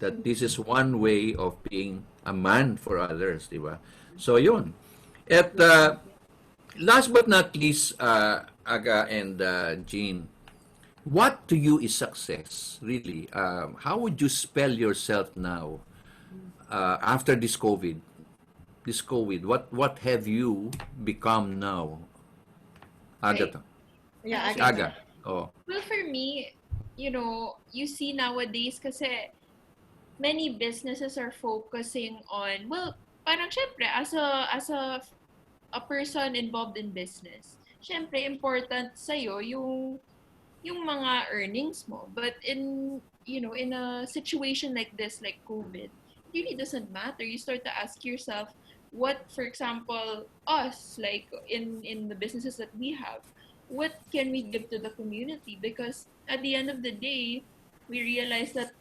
Speaker 1: That this is one way of being a man for others, di ba? So yun. At last but not least, Aga and Jean, what to you is success, really? How would you spell yourself now after this COVID? What have you become now, Agatha?
Speaker 4: Yeah,
Speaker 1: Si Aga. Oh.
Speaker 3: Well, for me, you see nowadays kasi many businesses are focusing on, well, parang syempre, as a person involved in business, syempre, important sa'yo yung mga earnings mo. But in a situation like this, like COVID, it really doesn't matter. You start to ask yourself, what, for example, us, like in the businesses that we have, what can we give to the community? Because at the end of the day, we realize that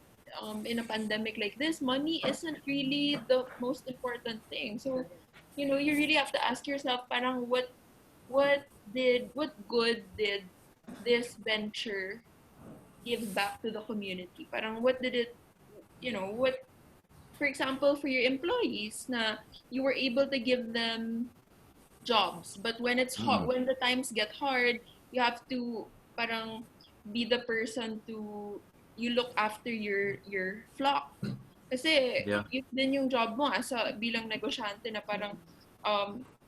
Speaker 3: in a pandemic like this, money isn't really the most important thing. So, you really have to ask yourself, parang what good did this venture give back to the community? Parang what did it, what, for example, for your employees, na you were able to give them jobs, but when it's hard, when the times get hard, you have to parang be the person to you look after your flock. Kasi yun din yung job mo as bilang negosyante na parang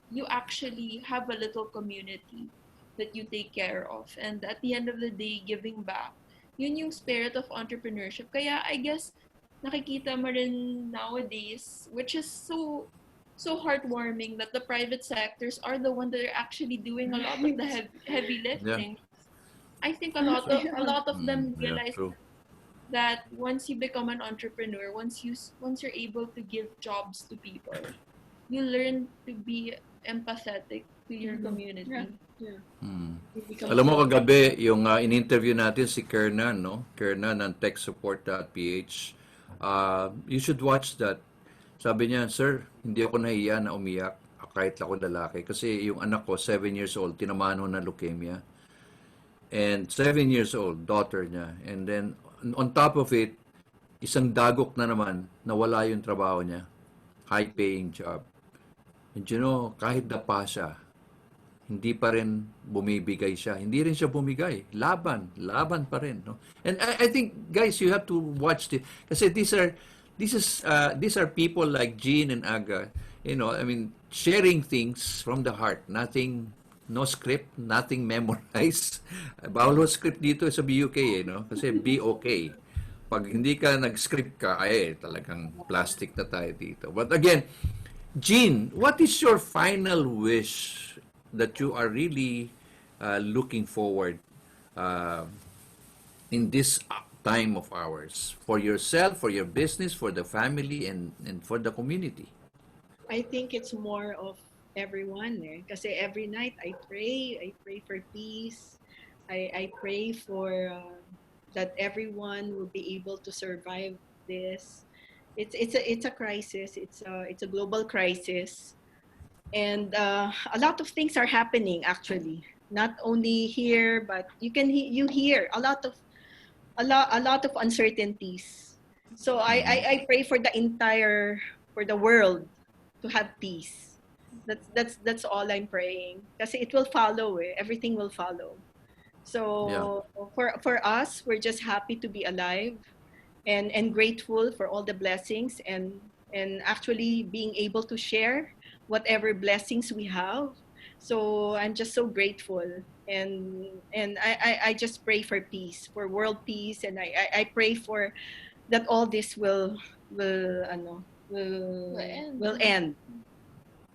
Speaker 3: you actually have a little community that you take care of, and at the end of the day, giving back, yun yung spirit of entrepreneurship. Kaya I guess nakikita mo rin nowadays, which is so heartwarming, that the private sectors are the ones that are actually doing a lot of the heavy lifting. I think a lot of them realize that once you become an entrepreneur, once you're able to give jobs to people, you learn to be empathetic to your community.
Speaker 4: Yeah.
Speaker 1: Alam mo, kagabi, yung in-interview natin si Kernan, no? Kernan ng techsupport.ph. You should watch that. Sabi niya, sir, hindi ako nahiya na umiyak kahit ako lalaki. Kasi yung anak ko, 7 years old, tinamaan ng leukemia. And 7 years old, daughter niya. And then, on top of it, isang dagok na naman, nawala yung trabaho niya. High-paying job. And kahit dapa siya, hindi pa rin bumibigay siya. Hindi rin siya bumigay. Laban pa rin. No? And I think, guys, you have to watch this. Kasi these are people like Jean and Aga, I mean, sharing things from the heart. No script, nothing memorized. Bawal script dito sa BUK, Kasi be okay. Pag hindi ka nag-script ka, talagang plastic na tayo dito. But again, Jean, what is your final wish that you are really looking forward in this time of ours, for yourself, for your business, for the family, and for the community?
Speaker 4: I think it's more of everyone. Kasi every night I pray for peace.
Speaker 2: I pray for that everyone will be able to survive this. It's a crisis. It's a global crisis, and a lot of things are happening actually. Not only here, but you hear a lot of uncertainties. So I pray for for the world to have peace. That's all I'm praying. Kasi it will follow. Everything will follow.
Speaker 1: Yeah.
Speaker 2: So for us, we're just happy to be alive and grateful for all the blessings and actually being able to share whatever blessings we have. So I'm just so grateful and I just pray for peace, for world peace, and I pray for that all this will ano will end.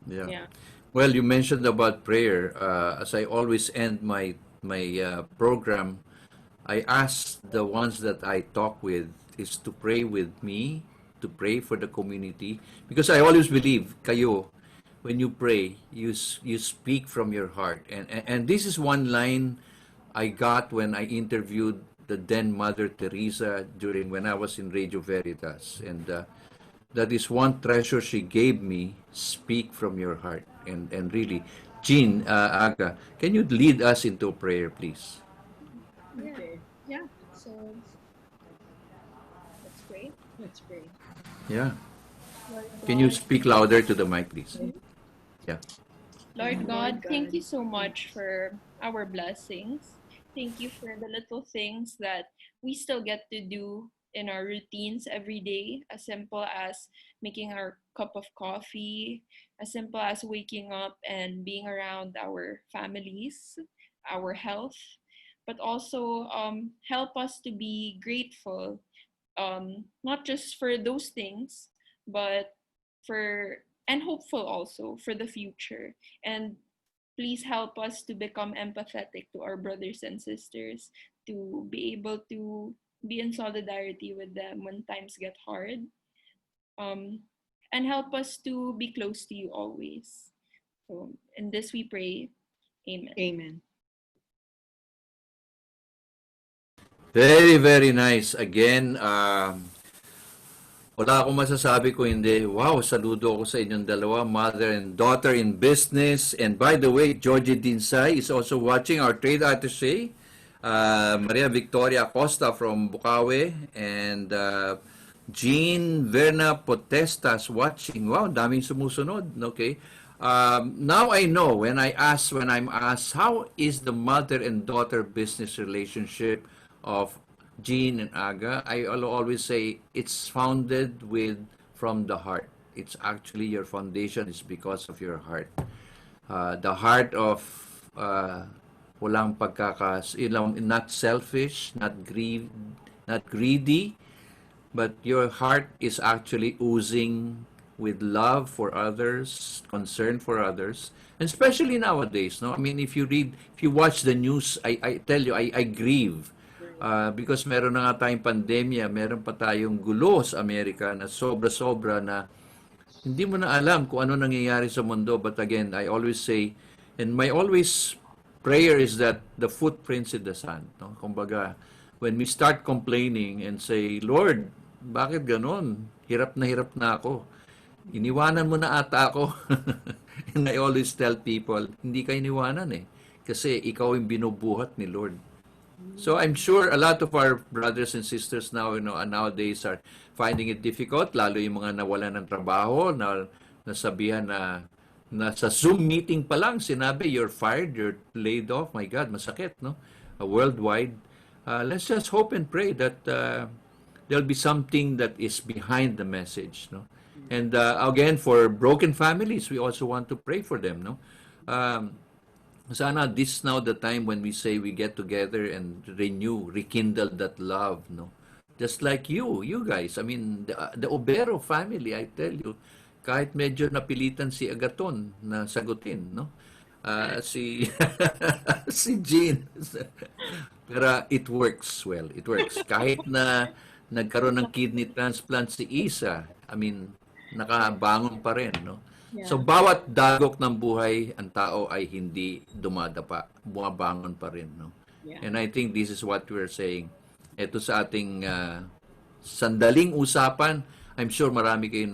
Speaker 1: Yeah.
Speaker 2: Yeah.
Speaker 1: Well, you mentioned about prayer. As I always end my program, I ask the ones that I talk with is to pray with me, to pray for the community, because I always believe kayo when you pray, you speak from your heart, and this is one line I got when I interviewed the then Mother Teresa during when I was in Radio Veritas, and that is one treasure she gave me. Speak from your heart, and really, Jean, Aga, can you lead us into prayer, please?
Speaker 3: Yeah.
Speaker 2: Okay. Yeah.
Speaker 3: So let's pray.
Speaker 2: Let's pray.
Speaker 1: Yeah.
Speaker 3: Lord
Speaker 1: Can you
Speaker 3: God,
Speaker 1: speak louder to the mic, please? Yeah.
Speaker 3: Lord
Speaker 2: Lord
Speaker 3: God, thank you
Speaker 2: God.
Speaker 3: so much for our blessings. Thank you for the little things that we still get to do in our routines every day, as simple as making our cup of coffee, as simple as waking up and being around our families, our health, but also help us to be grateful, not just for those things, but for and hopeful also for the future. And please help us to become empathetic to our brothers and sisters, to be able to be in solidarity with them when times get hard, um, and help us to be close to you always. So, in this we pray. Amen.
Speaker 2: Amen.
Speaker 1: Very, very nice. Again, wala akong masasabi ko hindi. Wow, saludo ako sa inyong dalawa, mother and daughter in business. And by the way, Georgie Dinsay is also watching, our trade attaché. Maria Victoria Acosta from Bukawi. And Jean Verna Potestas watching. Wow, daming sumusunod. Okay. Now I know when I'm asked, how is the mother and daughter business relationship of Jean and Aga, I always say it's founded with from the heart. It's actually your foundation is because of your heart. The heart of walang not selfish, not greedy, but your heart is actually oozing with love for others, concern for others, and especially nowadays. No, I mean, if you watch the news, I tell you, I grieve. Because meron na nga tayong pandemya, meron pa tayong gulo sa Amerika na sobra-sobra na hindi mo na alam kung ano nangyayari sa mundo. But again, I always say, and my always prayer is that the footprints in the sand. No? Kumbaga, when we start complaining and say, Lord, bakit ganon? Hirap na ako. Iniwanan mo na ata ako. And I always tell people, hindi ka iniwanan eh. Kasi ikaw yung binubuhat ni Lord. So I'm sure a lot of our brothers and sisters now, nowadays are finding it difficult, lalo yung mga nawalan ng trabaho, na nasabihan na sa Zoom meeting pa lang sinabi, you're fired, you're laid off. My God, masakit, no? Worldwide. Let's just hope and pray that there'll be something that is behind the message, no? And again, for broken families, we also want to pray for them, no? Sana this is now the time when we say we get together and rekindle that love, no? Just like you guys. I mean, the Obero family, I tell you, kahit medyo napilitan si Agaton na sagutin, no? Si si Jean. Pero it works well. It works. Kahit na nagkaroon ng kidney transplant si Isa, I mean, nakabangon pa rin, no?
Speaker 2: Yeah.
Speaker 1: So, bawat dagok ng buhay, ang tao ay hindi dumadapa. Bumabangon pa rin, no?
Speaker 2: Yeah.
Speaker 1: And I think this is what we're saying. Ito sa ating sandaling usapan, I'm sure marami kayo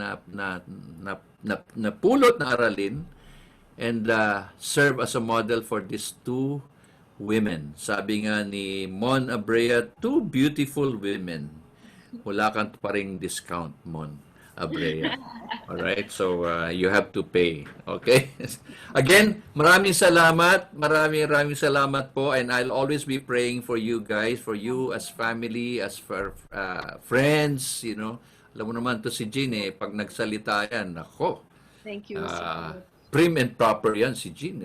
Speaker 1: napulot na aralin and serve as a model for these two women. Sabi nga ni Mon Abrea, two beautiful women. Wala kang pa ring discount, Mon Abrea. Alright, so you have to pay. Okay? Again, maraming salamat. Maraming salamat po. And I'll always be praying for you guys, for you as family, as for friends, you know. Alam mo naman to si Jean pag nagsalita yan, nako.
Speaker 2: Thank you.
Speaker 1: Prim and proper yan si Jean.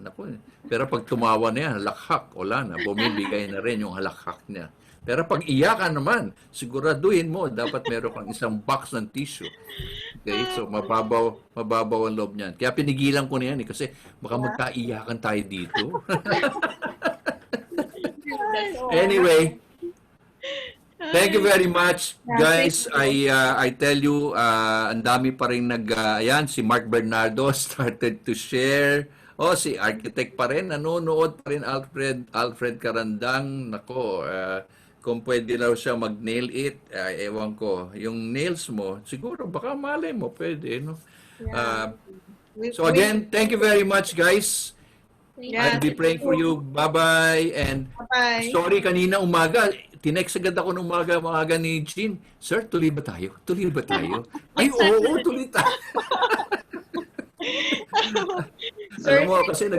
Speaker 1: Nako. Pero pag tumawa na yan, halakhak, wala na. Bumibigay na rin yung halakhak niya. Pero pag iyakan naman, siguraduhin mo, dapat meron kang isang box ng tissue. Okay? So, mababaw ang loob niyan. Kaya pinigilan ko na yan kasi baka magkaiyakan tayo dito. Anyway, thank you very much, guys. I tell you, ang dami pa rin ayan, si Mark Bernardo started to share. Si architect pa rin, nanonood pa rin, Alfred Karandang. Nako, kung pwede daw siya mag-nail it, ewan ko. Yung nails mo, siguro, baka malay mo, pwede, no? So again, thank you very much, guys. I'll be praying for you. Bye-bye. And sorry, kanina umaga, tinext agad ako ng umaga ni Jean. Sir, tuloy ba tayo? Tuloy ba tayo? Ay, oo, tuloy tayo. Alam mo, kasi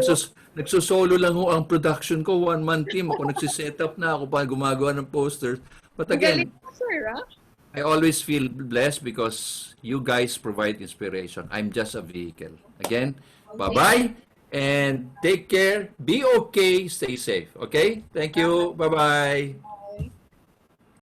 Speaker 1: nagsusolo lang ho ang production ko. One-man team. Ako nagsiset up na. Ako pa gumagawa ng posters. But again, I always feel blessed because you guys provide inspiration. I'm just a vehicle. Again, bye-bye. And take care. Be okay. Stay safe. Okay? Thank you. Bye-bye.